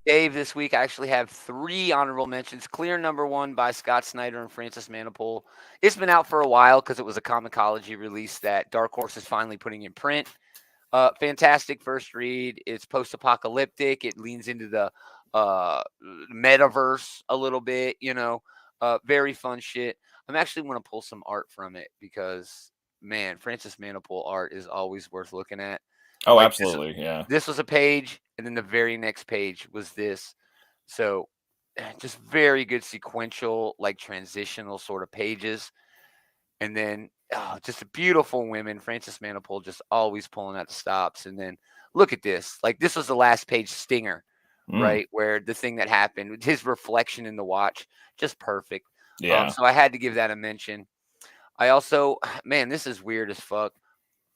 Dave, this week I actually have 3 honorable mentions. Clear number 1 by Scott Snyder and Francis Manapul. It's been out for a while because it was a Comixology release that Dark Horse is finally putting in print. Fantastic first read. It's post-apocalyptic. It leans into the metaverse a little bit, very fun shit. I'm actually want to pull some art from it because, man, Francis Manapul art is always worth looking at. Oh, like absolutely, yeah. This was a page, and then the very next page was this. So just very good sequential, like transitional sort of pages. And then just beautiful women. Francis Manapul just always pulling out the stops. And then look at this. Like this was the last page stinger, right? Where the thing that happened, his reflection in the watch, just perfect. Yeah. So I had to give that a mention. I also, man, this is weird as fuck.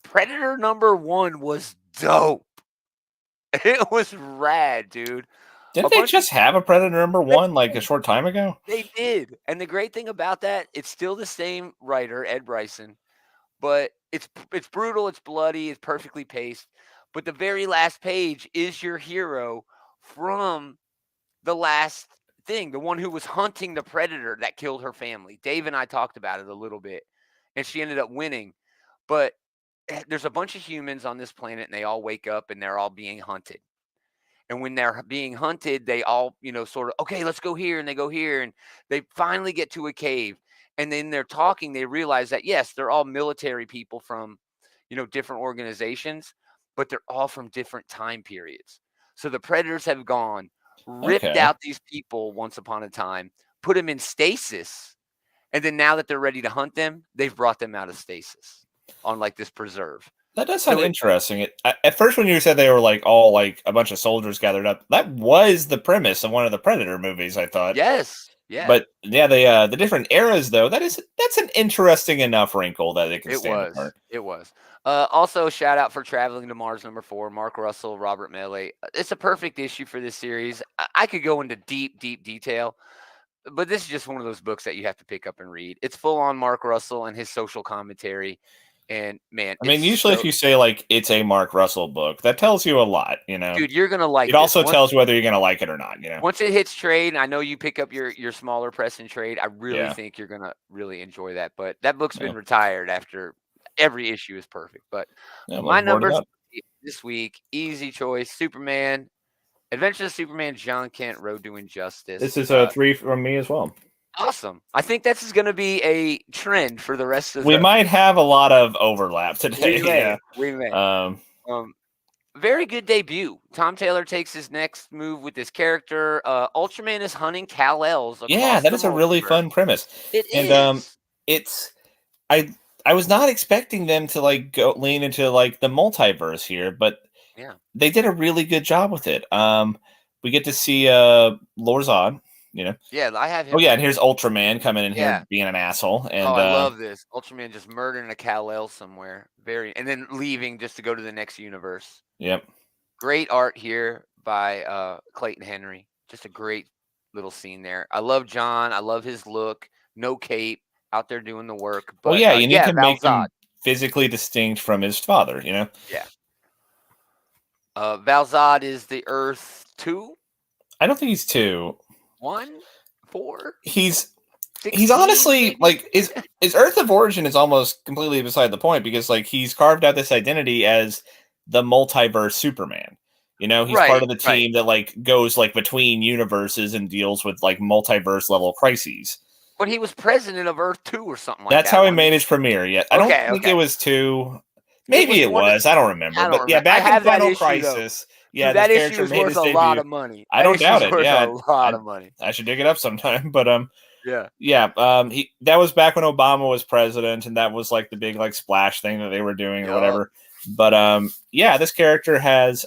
Predator number 1 was dope. It was rad, dude. Didn't they just have a Predator number 1 like a short time ago? They did. And the great thing about that, it's still the same writer, Ed Bryson, but it's brutal, it's bloody, it's perfectly paced. But the very last page is your hero from the last thing, the one who was hunting the predator that killed her family. Dave and I talked about it a little bit, and she ended up winning. But there's a bunch of humans on this planet, and they all wake up, and they're all being hunted. And when they're being hunted, they all, sort of, okay, let's go here. And they go here, and they finally get to a cave. And then they're talking. They realize that, yes, they're all military people from, different organizations, but they're all from different time periods. So the predators have gone, ripped out these people once upon a time, put them in stasis. And then now that they're ready to hunt them, they've brought them out of stasis on like this preserve. That does sound interesting. At first, when you said they were like all like a bunch of soldiers gathered up, that was the premise of one of the Predator movies, I thought. Yes. Yeah. But yeah, the different eras though, that's an interesting enough wrinkle that it can stand apart. It was. Also, shout out for Traveling to Mars number 4, Mark Russell, Robert Melee. It's a perfect issue for this series. I could go into deep detail, but this is just one of those books that you have to pick up and read. It's full on Mark Russell and his social commentary. And man, I mean, usually if you say like it's a Mark Russell book, that tells you a lot, Dude, you're gonna like it. Also tells you whether you're gonna like it or not, Once it hits trade, I know you pick up your smaller press and trade. I really think you're gonna really enjoy that. But that book's been retired after every issue is perfect. But my numbers this week, easy choice: Superman, Adventures of Superman, John Kent, Road to Injustice. This is a 3 from me as well. Awesome. I think this is going to be a trend for the rest of We might have a lot of overlap today. We may. Very good debut. Tom Taylor takes his next move with this character. Ultraman is hunting Kal-El's. That is a really fun premise. It is. I was not expecting them to like go lean into like the multiverse here, but they did a really good job with it. We get to see Lorzon. Yeah, I have him. Oh yeah, and here's Ultraman coming in here being an asshole. And I love this. Ultraman just murdering a Kal-El somewhere. And then leaving just to go to the next universe. Yep. Great art here by Clayton Henry. Just a great little scene there. I love John. I love his look. No cape, out there doing the work. But, you need to make him physically distinct from his father, Yeah. Val-Zod is the Earth 2? I don't think he's 2. 1? 4? He's honestly maybe? Like his Earth of origin is almost completely beside the point because like he's carved out this identity as the multiverse Superman. He's part of the team that like goes like between universes and deals with like multiverse level crises. But he was president of Earth 2 or something like that. That's how he made his premiere. Yeah, I don't think it was 2. Maybe it was. I don't remember. Back in Final Crisis. Yeah, that issue is worth a lot of money. I don't doubt it. Yeah, a lot of money. I should dig it up sometime. But Yeah. That was back when Obama was president, and that was like the big like splash thing that they were doing or whatever. But this character has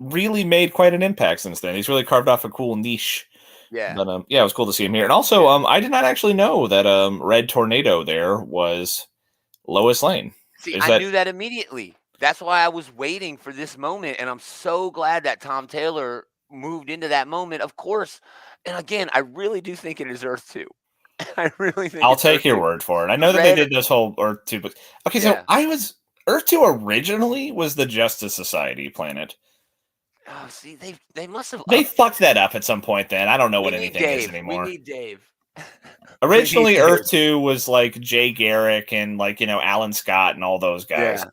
really made quite an impact since then. He's really carved off a cool niche. Yeah. But it was cool to see him here. And also, I did not actually know that Red Tornado there was Lois Lane. See, I knew that immediately. That's why I was waiting for this moment, and I'm so glad that Tom Taylor moved into that moment, of course. And again, I really do think it is Earth 2. I really think I'll take your word for it. I know that they did this whole Earth 2 book. Okay, so Earth 2 originally was the Justice Society planet. Oh, see, they must have. They fucked that up at some point. Then I don't know what anything is anymore. We need Dave. Originally, Earth 2 was like Jay Garrick and like Alan Scott and all those guys.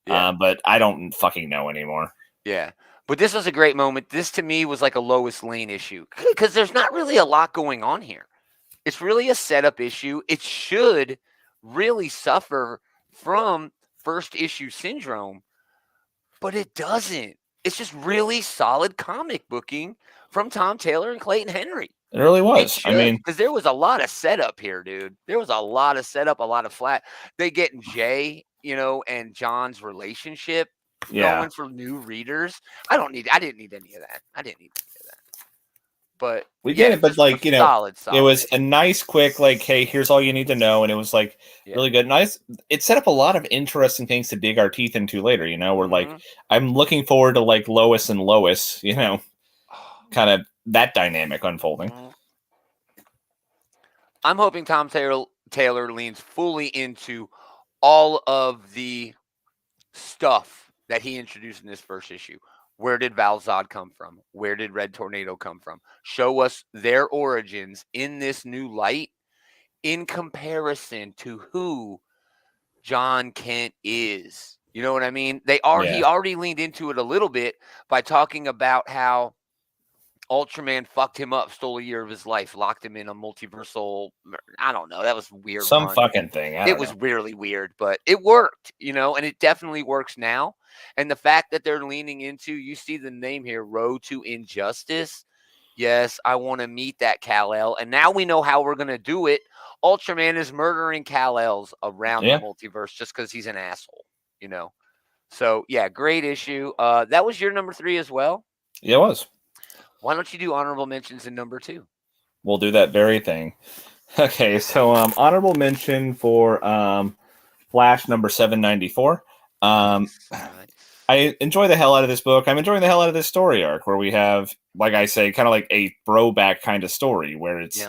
Yeah. But I don't fucking know anymore. Yeah, but this was a great moment. This to me was like a Lois Lane issue because there's not really a lot going on here. It's really a setup issue. It should really suffer from first issue syndrome, but it doesn't. It's just really solid comic booking from Tom Taylor and Clayton Henry. It really was. I mean, because there was a lot of setup here, dude. There was a lot of setup, a lot of flat. They getting Jay, and John's relationship going for new readers. I didn't need any of that. But we get it, but like solid it was a nice, quick, like, hey, here's all you need to know, and it was like really good. Nice. It set up a lot of interesting things to dig our teeth into later. We're like, I'm looking forward to like Lois and Lois, kind of that dynamic unfolding. I'm hoping Tom Taylor leans fully into all of the stuff that he introduced in this first issue. Where did Val-Zod come from? Where did Red Tornado come from? Show us their origins in this new light in comparison to who John Kent is. You know what I mean? He already leaned into it a little bit by talking about how Ultraman fucked him up, stole a year of his life, locked him in a multiversal. I don't know. That was weird. Some fucking thing. It was really weird, but it worked, and it definitely works now. And the fact that they're leaning into, you see the name here, Road to Injustice. Yes, I want to meet that Kal-El. And now we know how we're going to do it. Ultraman is murdering Kal-Els around the multiverse just because he's an asshole, So, yeah, great issue. That was your number 3 as well? Yeah, it was. Why don't you do honorable mentions in number 2? We'll do that very thing. Okay, so honorable mention for Flash number 794. I enjoy the hell out of this book. I'm enjoying the hell out of this story arc where we have, like I say, kind of like a throwback kind of story where it's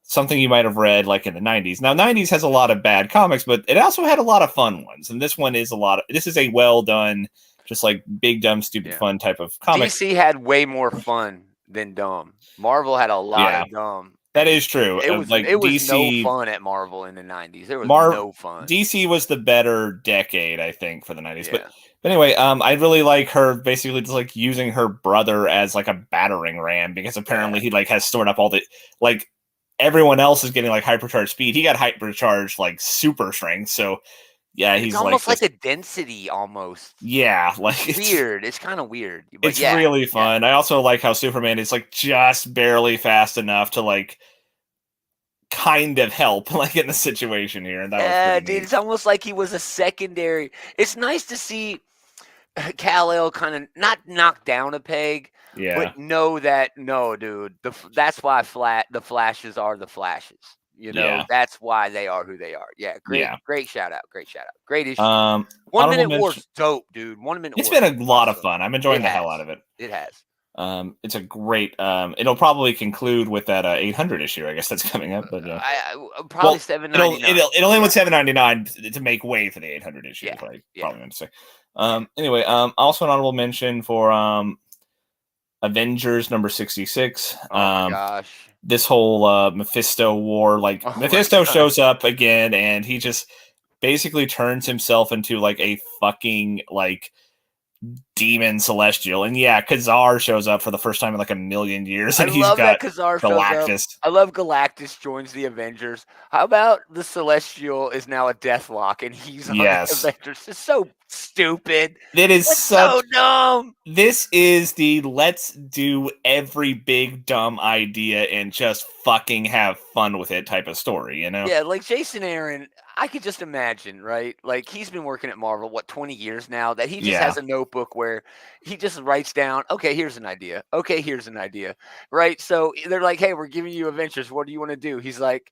something you might have read like in the 90s. Now, 90s has a lot of bad comics, but it also had a lot of fun ones. And this one is this is a well done, just like big, dumb, stupid fun type of comic. DC had way more fun than dumb. Marvel had a lot of dumb. That is true. It was no fun at Marvel in the 90s. There was no fun. DC was the better decade, I think, for the 90s. But anyway, I really like her basically just like using her brother as like a battering ram because apparently he like has stored up all the like everyone else is getting like hypercharged speed. He got hypercharged like super strength. So he's almost like a density almost. Yeah, like it's weird. It's kind of weird. But it's really fun. I also like how Superman is like just barely fast enough to like kind of help like in the situation here. And that was dude, it's almost like he was a secondary. It's nice to see Kal-El kind of not knock down a peg, but know that dude, that's why the Flashes are the Flashes. That's why they are who they are. Great shout out. Great issue. 1 Minute War's dope, dude. 1 Minute It's been a lot of fun. I'm enjoying the hell out of it. It has. It's a great. It'll probably conclude with that 800 issue. I guess that's coming up, but probably $7.99. It'll end with $7.99 to make way for the 800 issue. Yeah, probably meant to say. Anyway, also an honorable mention for Avengers number 66. Oh my gosh. This whole Mephisto war, like Mephisto shows up again, and he just basically turns himself into like a fucking like demon celestial, and yeah, Khazar shows up for the first time in like a million years, and I he's love got that Khazar shows up. Galactus. I love Galactus joins the Avengers. How about the Celestial is now a Deathlock and he's on the Avengers? It's so stupid. It is It's so dumb. This is the let's do every big dumb idea and just fucking have fun with it type of story, you know? Yeah, like Jason Aaron, I could just imagine, right? Like he's been working at Marvel, 20 years now, that he just has a notebook where he just writes down, okay, here's an idea. Okay, here's an idea. Right? So they're like, hey, we're giving you Avengers. What do you want to do? He's like,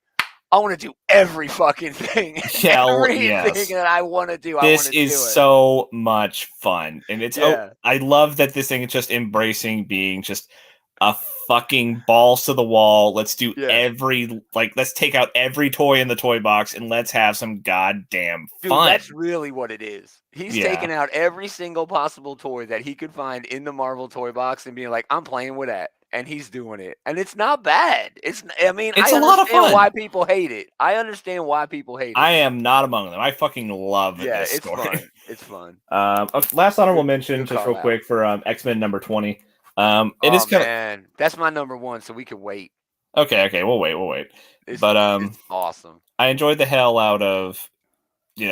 I want to do every fucking thing. Everything that I want to do. This is so much fun. And it's I love that this thing is just embracing being just a fucking balls to the wall. Let's do let's take out every toy in the toy box and let's have some goddamn fun. Dude, that's really what it is. He's taking out every single possible toy that he could find in the Marvel toy box and being like, I'm playing with that. And he's doing it. And it's not bad. It's a lot of fun. Why people hate it. I understand why people hate it. I am not among them. I fucking love this story. Fun. It's fun. Last honorable mention, just real quick, for X-Men number 20. It is kind of... That's my number 1, so we can wait. Okay, we'll wait. It's awesome. I enjoyed the hell out of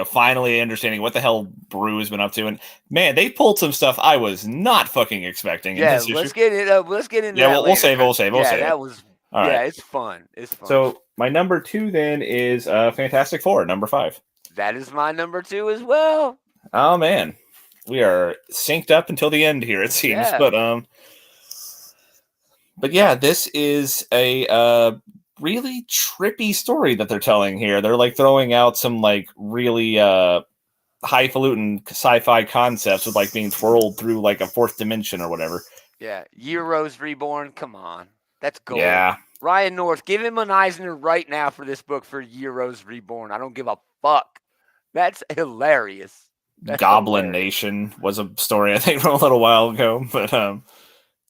finally understanding what the hell Brew has been up to, and man, they pulled some stuff I was not fucking expecting. Yeah, let's get into that. Yeah, we'll save it. That was it's fun. It's fun. So my number 2 then is Fantastic Four, number 5. That is my number 2 as well. Oh man, we are synced up until the end here, it seems. But yeah, this is a really trippy story that they're telling here. They're like throwing out some like really highfalutin sci-fi concepts with like being twirled through like a fourth dimension or whatever. Yeah, Heroes Reborn. Come on, that's gold. Yeah, Ryan North, give him an Eisner right now for this book for Heroes Reborn. I don't give a fuck. That's hilarious. Goblin Nation was a story I think from a little while ago, but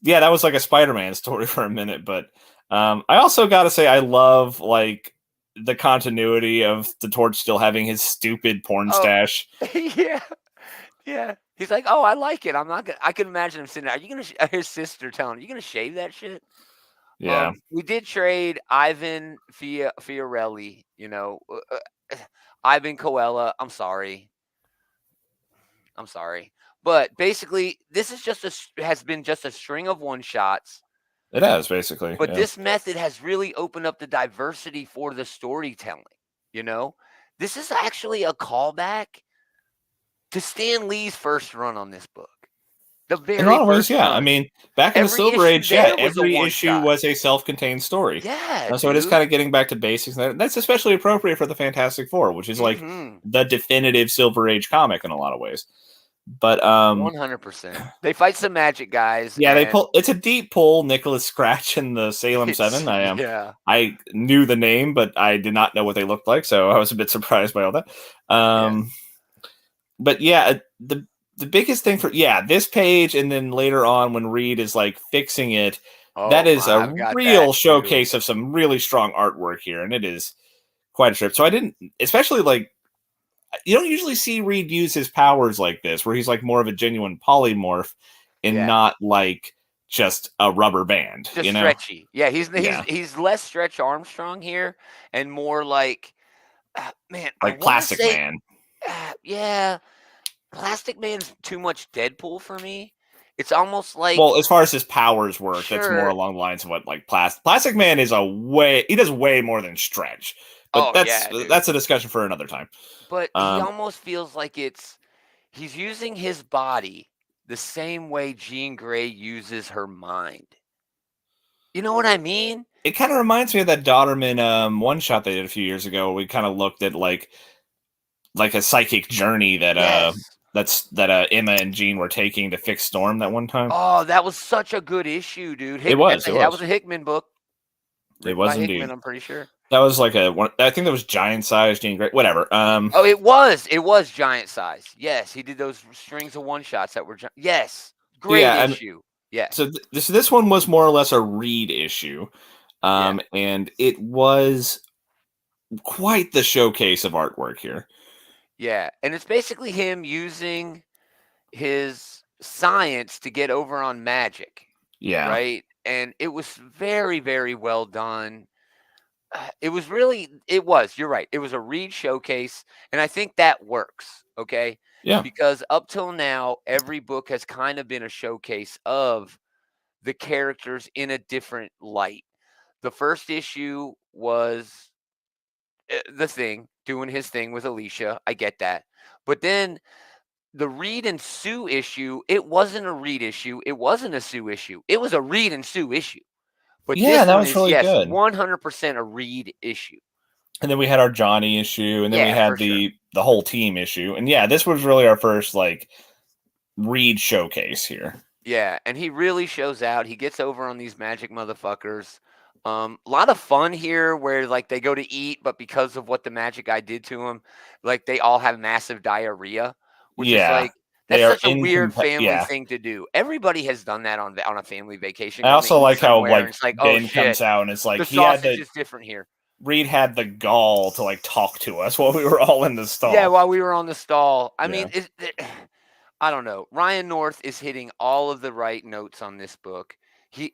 yeah, that was like a Spider-Man story for a minute, but. I also got to say, I love like the continuity of the Torch still having his stupid porn stash. Yeah. He's like, oh, I like it. I'm not gonna. I can imagine him sitting there. Are you gonna? His sister telling him, "You gonna shave that shit?" Yeah. We did trade Ivan Fiorelli. Ivan Coella. I'm sorry, but basically, this is has been just a string of one shots. It has, basically. But this method has really opened up the diversity for the storytelling, This is actually a callback to Stan Lee's first run on this book. The very in a lot of ways, run. I mean, back in the Silver Age, every issue was a self-contained story. Yeah, so it is kind of getting back to basics. That's especially appropriate for the Fantastic Four, which is like the definitive Silver Age comic in a lot of ways. But 100%. They fight some magic guys. Yeah, they pull. It's a deep pull. Nicholas Scratch and the Salem 7. I knew the name, but I did not know what they looked like, so I was a bit surprised by all that. But yeah, the biggest thing for this page, and then later on when Reed is like fixing it, that is a real showcase of some really strong artwork here, and it is quite a trip. So I didn't, especially like. You don't usually see Reed use his powers like this, where he's like more of a genuine polymorph and not like just a rubber band. Just stretchy. Yeah, he's less Stretch Armstrong here and more like, like Plastic Man. Yeah, Plastic Man's too much Deadpool for me. It's almost like, well, as far as his powers work, that's more along the lines of what like Plastic Man is he does way more than Stretch. But that's a discussion for another time. But he almost feels like he's using his body the same way Jean Grey uses her mind. You know what I mean? It kind of reminds me of that Dodderman one shot they did a few years ago. Where we kind of looked at like a psychic journey that Emma and Jean were taking to fix Storm that one time. Oh, that was such a good issue, dude. It was. That was a Hickman book. It was indeed. Hickman, I'm pretty sure. That was like I think that was giant size, Jean Grey, whatever. It was giant size. Yes, he did those strings of one shots that were yes, great issue. Yeah. So this one was more or less a Reed issue, and it was quite the showcase of artwork here. Yeah, and it's basically him using his science to get over on magic. Yeah. Right. And it was very, very well done. It was really, you're right. It was a Reed showcase. And I think that works. Okay. Yeah. Because up till now, every book has kind of been a showcase of the characters in a different light. The first issue was the Thing doing his thing with Alicia. I get that. But then the Reed and Sue issue, it wasn't a Reed issue. It wasn't a Sue issue. It was a Reed and Sue issue. But Yeah, this that one was is, really yes, good. 100% a Reed issue. And then we had our Johnny issue, and then we Yeah, had for sure. the whole team issue. And yeah, this was really our first like Reed showcase here. Yeah, and he really shows out. He gets over on these magic motherfuckers. A lot of fun here where like they go to eat, but because of what the magic guy did to him, like they all have massive diarrhea, which is Yeah. like They that's are such a weird family yeah. thing to do. Everybody has done that on a family vacation. I Gone to also eat like how somewhere, and like it's like, oh Ben shit, comes out and it's like the he had sausage the is different here. Reed had the gall to like talk to us while we were all in the stall. Yeah, while we were on the stall. I mean, Yeah. I don't know. Ryan North is hitting all of the right notes on this book.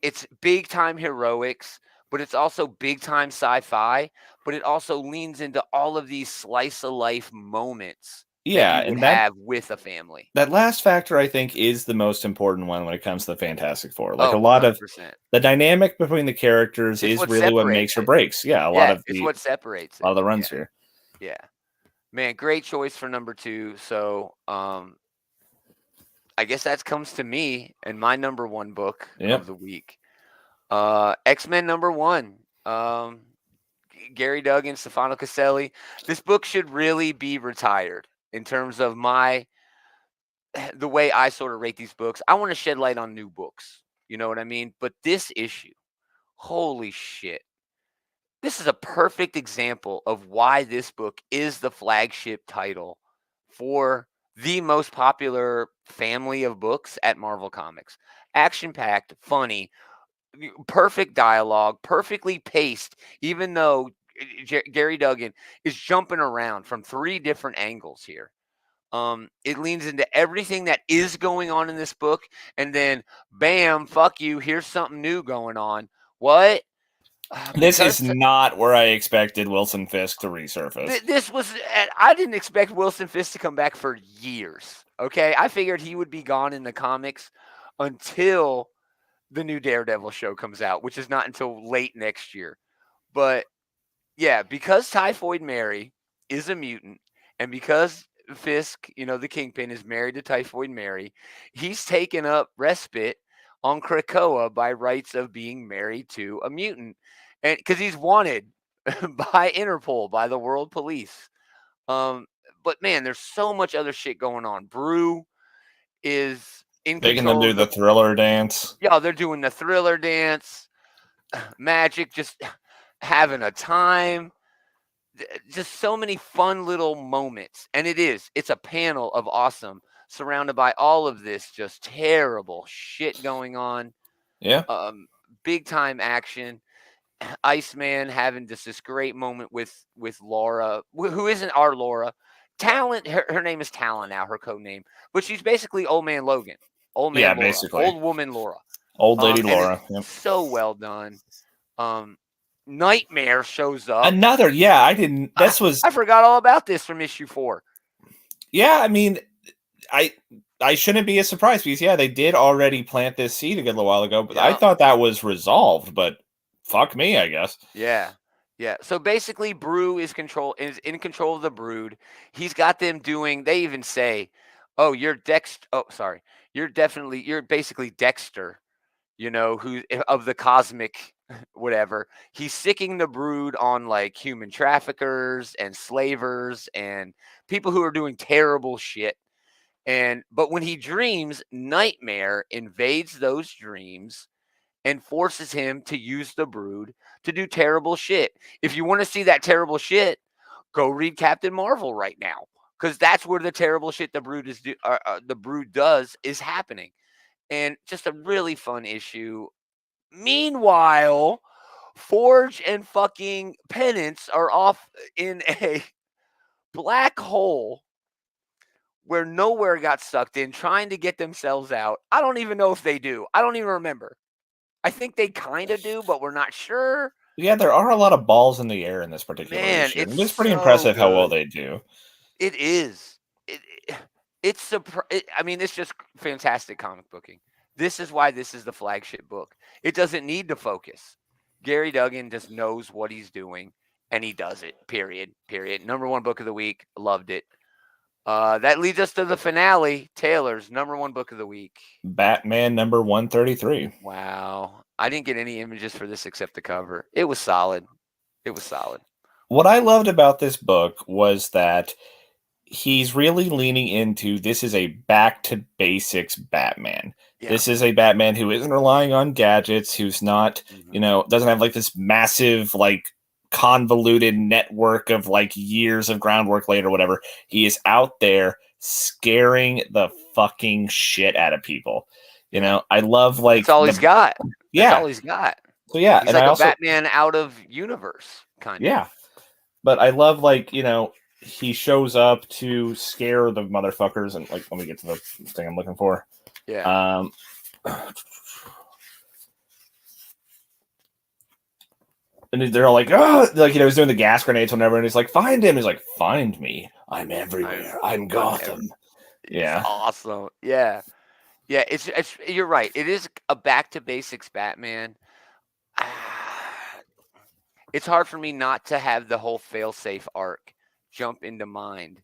It's big time heroics, but it's also big time sci-fi, but it also leans into all of these slice of life moments that Yeah, you would and that have with a family. that last factor I think is the most important one when it comes to the Fantastic Four. Like Oh, a lot of 100%. the dynamic between the characters It's is what really what separates makes or it. breaks. Yeah, a lot Yeah, of it's what separates a lot it. of the runs Yeah. here. Yeah. Man, great choice for number 2. So, I guess that comes to me and my number 1 book Yep. of the week. X-Men number 1. Gary Duggan, Stefano Caselli. This book should really be retired in terms of the way I sort of rate these books. I want to shed light on new books. You know what I mean? But this issue, holy shit. This is a perfect example of why this book is the flagship title for the most popular family of books at Marvel Comics. Action packed, funny, perfect dialogue, perfectly paced, even though Gary Duggan is jumping around from 3 different angles here. It leans into everything that is going on in this book, and then bam, fuck you, here's something new going on. What? This is Because not where I expected Wilson Fisk to resurface. this was, I didn't expect Wilson Fisk to come back for years. Okay, I figured he would be gone in the comics until the new Daredevil show comes out, which is not until late next year. But yeah, because Typhoid Mary is a mutant, and because Fisk, the Kingpin, is married to Typhoid Mary, he's taken up respite on Krakoa by rights of being married to a mutant, and because he's wanted by Interpol, by the World Police. But man, there's so much other shit going on. Brew is in Making them control do of the Thriller dance. Yeah, they're doing the Thriller dance. Magic just having a time. Just so many fun little moments. And it's a panel of awesome surrounded by all of this just terrible shit going on. Yeah. Big time action. Iceman having just this great moment with Laura, who isn't our Laura. Talent, her name is Talon now, her code name. But she's basically Old Man Logan. Old Man Yeah, Laura. basically. Old woman Laura. Old lady And Laura. it's Yep. so well done. Nightmare shows up. Another, yeah, I didn't. This was. I forgot all about this from issue 4. Yeah, I mean, I shouldn't be a surprise because yeah, they did already plant this seed a good little while ago, but I thought that was resolved. But fuck me, I guess. Yeah. Yeah. So basically, Brew is in control of the Brood. He's got them doing. They even say, "Oh, you're Dexter. Oh, sorry. You're basically Dexter. Who of the cosmic whatever." He's sicking the Brood on like human traffickers and slavers and people who are doing terrible shit. But when he dreams, Nightmare invades those dreams and forces him to use the Brood to do terrible shit. If you want to see that terrible shit, go read Captain Marvel right now, because that's where the terrible shit the Brood does is happening. And just a really fun issue. Meanwhile, Forge and fucking Penance are off in a black hole where Nowhere got sucked in trying to get themselves out. I don't even know if they do. I don't even remember. I think they kind of do, but we're not sure. Yeah, there are a lot of balls in the air in this particular Man, issue. it's And it's pretty so impressive how well good. they do. It is. I mean, it's just fantastic comic booking. This is why this is the flagship book. It doesn't need to focus. Gary Duggan just knows what he's doing, and he does it. Period. Period. Number one book of the week. Loved it. That leads us to the finale. Taylor's number one book of the week. Batman number 133. Wow. I didn't get any images for this except the cover. It was solid. It was solid. What I loved about this book was that he's really leaning into this is a back to basics Batman. Yeah. This is a Batman who isn't relying on gadgets, who's not, doesn't have like this massive, like convoluted network of like years of groundwork later, whatever. He is out there scaring the fucking shit out of people. I love like that's all he's got. Yeah. That's all he's got. So yeah, he's and like I a also, Batman out of universe kind of. Yeah. But I love like, he shows up to scare the motherfuckers and like let me get to the thing I'm looking for. Yeah. And they're all like, oh, like he's doing the gas grenades whenever, and he's like, find him. He's like, find me. I'm everywhere. I'm Gotham. Yeah. Awesome. Yeah. Yeah, it's you're right. It is a back to basics Batman. It's hard for me not to have the whole failsafe arc jump into mind.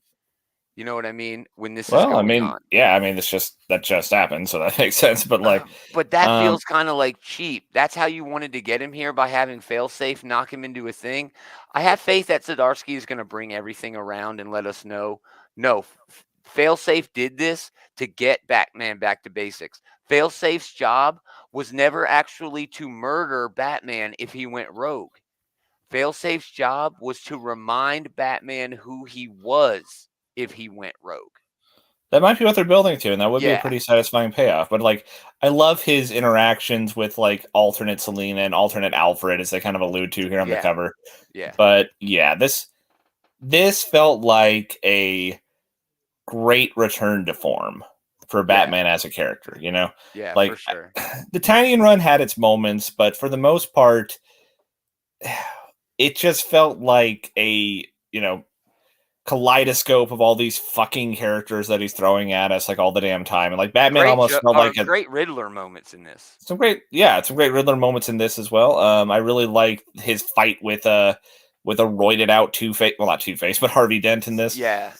You know what I mean? When this is going on. Yeah, that just happened, so that makes sense. But like, but that feels kind of like cheap. That's how you wanted to get him here by having failsafe knock him into a thing. I have faith that Zdarsky is going to bring everything around and let us know. No, failsafe did this to get Batman back to basics. Failsafe's job was never actually to murder Batman if he went rogue. Failsafe's job was to remind Batman who he was if he went rogue. That might be what they're building to, and that would be a pretty satisfying payoff. But like, I love his interactions with like alternate Selina and alternate Alfred, as they kind of allude to here on the cover. Yeah. But yeah, this felt like a great return to form for Batman as a character. Yeah, like for sure. The Tiny Run had its moments, but for the most part, it just felt like a kaleidoscope of all these fucking characters that he's throwing at us like all the damn time. And like Batman almost felt like great Riddler moments in this. Some great Riddler moments in this as well. I really like his fight with a roided out Two-Face, well, not Two-Face, but Harvey Dent in this. Yeah.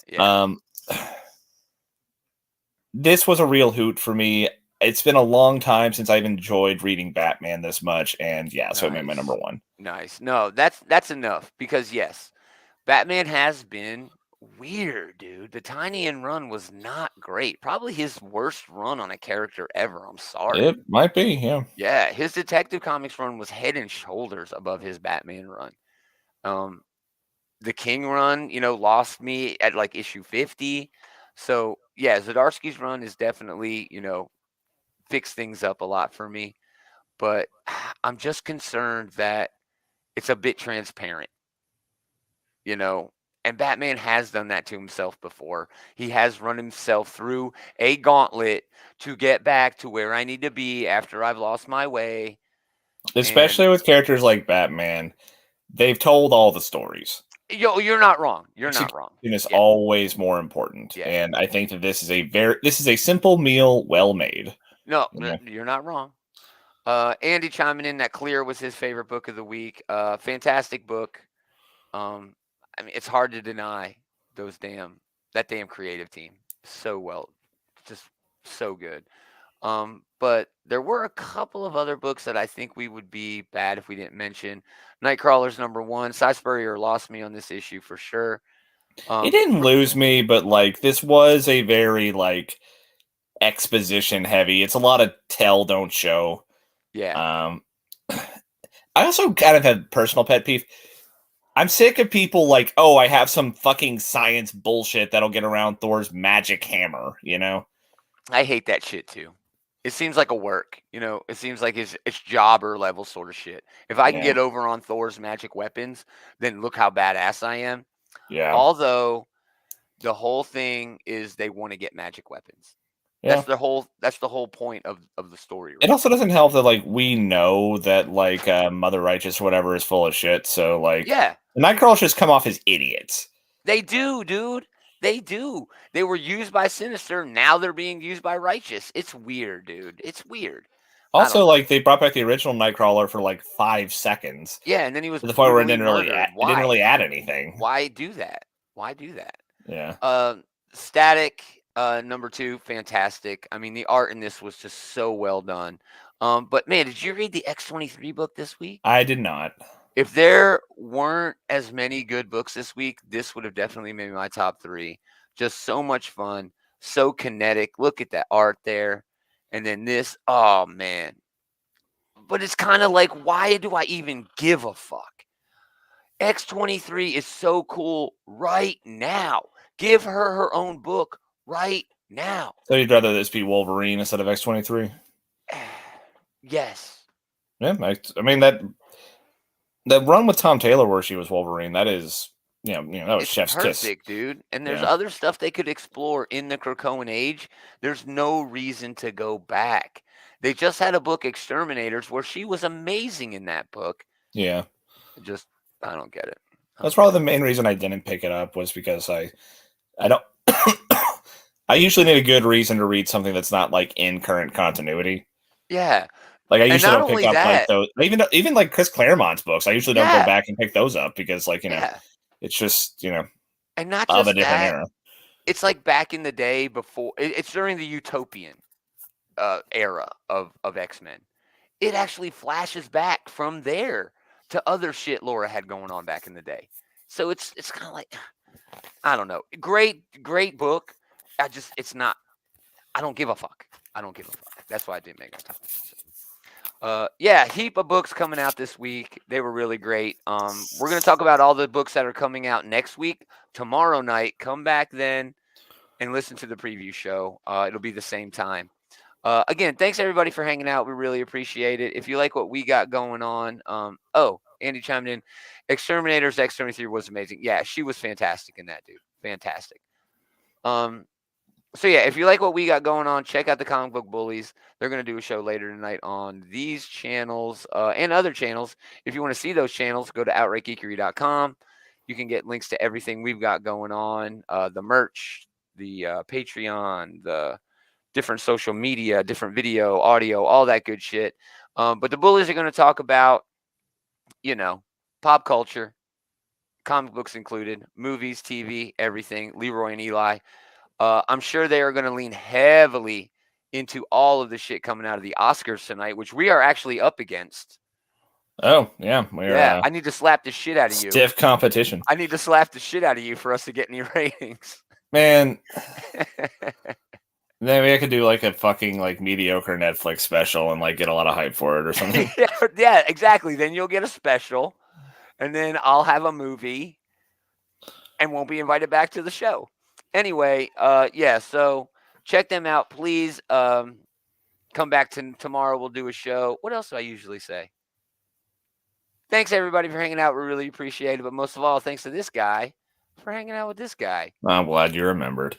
This was a real hoot for me. It's been a long time since I've enjoyed reading Batman this much, and so it made my number one. Nice. No, that's enough, because yes, Batman has been weird, dude. The Tiny and Run was not great. Probably his worst run on a character ever. I'm sorry. It might be, yeah. Yeah, his Detective Comics run was head and shoulders above his Batman run. The King run, lost me at like issue 50. So yeah, Zdarsky's run is definitely, fixed things up a lot for me. But I'm just concerned that it's a bit transparent. And Batman has done that to himself before. He has run himself through a gauntlet to get back to where I need to be after I've lost my way. Especially with characters like Batman, they've told all the stories. You're not wrong. You're not wrong. It's always more important. Yeah. And I think that this is a simple meal, well made. No, you're not wrong. Andy chiming in that Clear was his favorite book of the week. Fantastic book. It's hard to deny that damn creative team. So well, just so good. But there were a couple of other books that I think we would be bad if we didn't mention. Nightcrawler's number one. Cy Spurrier lost me on this issue for sure. It didn't lose me, but like this was a very like exposition heavy. It's a lot of tell, don't show. Yeah. I also kind of have personal pet peeve. I'm sick of people like, oh, I have some fucking science bullshit that'll get around Thor's magic hammer, I hate that shit too. It seems like a work, it seems like it's jobber level sort of shit. If I can get over on Thor's magic weapons, then look how badass I am. Yeah. Although The whole thing is they want to get magic weapons. Yeah. That's the whole point of the story. It also doesn't help that like we know that like Mother Righteous or whatever is full of shit. So like Yeah. the Nightcrawlers just come off as idiots. They do, dude. They do. They were used by Sinister. Now they're being used by Righteous. It's weird, dude. It's weird. Also, like they brought back the original Nightcrawler for like 5 seconds. Yeah, and then he was to the point where it brutally didn't really add anything. Why do that? Why do that? Yeah. Static number 2, fantastic. I mean, the art in this was just so well done. But man, did you read the X-23 book this week? I did not. If there weren't as many good books this week, this would have definitely made my top 3. Just so much fun, so kinetic. Look at that art there. And then this, oh man. But it's kind of like, why do I even give a fuck? X-23 is so cool right now. Give her own book right now. So you'd rather this be Wolverine instead of X-23? Yes. Yeah, I mean that run with Tom Taylor where she was Wolverine, that is, that was It's chef's perfect, kiss, dude. And there's other stuff they could explore in the Krakoan age. There's no reason to go back. They just had a book, Exterminators, where she was amazing in that book. Yeah. I don't get it. That's probably the main reason I didn't pick it up was because I don't. I usually need a good reason to read something that's not like in current continuity. Yeah. Like I usually don't pick up like those, even like Chris Claremont's books. I usually don't go back and pick those up because like it's just and not of just a different that, era. It's like back in the day before. It's during the Utopian era of X-Men. It actually flashes back from there to other shit Laura had going on back in the day. So it's kind of like, I don't know. Great book. It's not. I don't give a fuck. That's why I didn't make my top. Heap of books coming out this week. They were really great. We're going to talk about all the books that are coming out next week. Tomorrow night, come back then and listen to the preview show. It'll be the same time. Again, thanks everybody for hanging out. We really appreciate it. If you like what we got going on, Andy chimed in. Exterminators X-23 was amazing. Yeah, she was fantastic in that, dude. Fantastic. So yeah, if you like what we got going on, check out the Comic Book Bullies. They're going to do a show later tonight on these channels and other channels. If you want to see those channels, go to outrightgeekery.com. You can get links to everything we've got going on, the merch, the Patreon, the different social media, different video, audio, all that good shit. But the Bullies are going to talk about, pop culture, comic books included, movies, TV, everything, Leroy and Eli. I'm sure they are going to lean heavily into all of the shit coming out of the Oscars tonight, which we are actually up against. Oh, yeah. I need to slap the shit out of you. Stiff competition. I need to slap the shit out of you for us to get any ratings. Man. Maybe I could do like a fucking like mediocre Netflix special and like get a lot of hype for it or something. Yeah, exactly. Then you'll get a special and then I'll have a movie and won't be invited back to the show. Anyway, so check them out. Please come back tomorrow. We'll do a show. What else do I usually say? Thanks, everybody, for hanging out. We really appreciate it. But most of all, thanks to this guy for hanging out with this guy. I'm glad you remembered.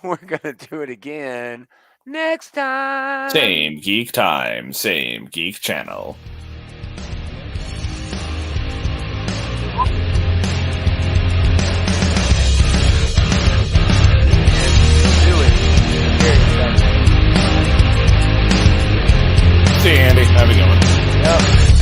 We're going to do it again next time. Same geek time, same geek channel. See you, Andy. Have a good one. Yep.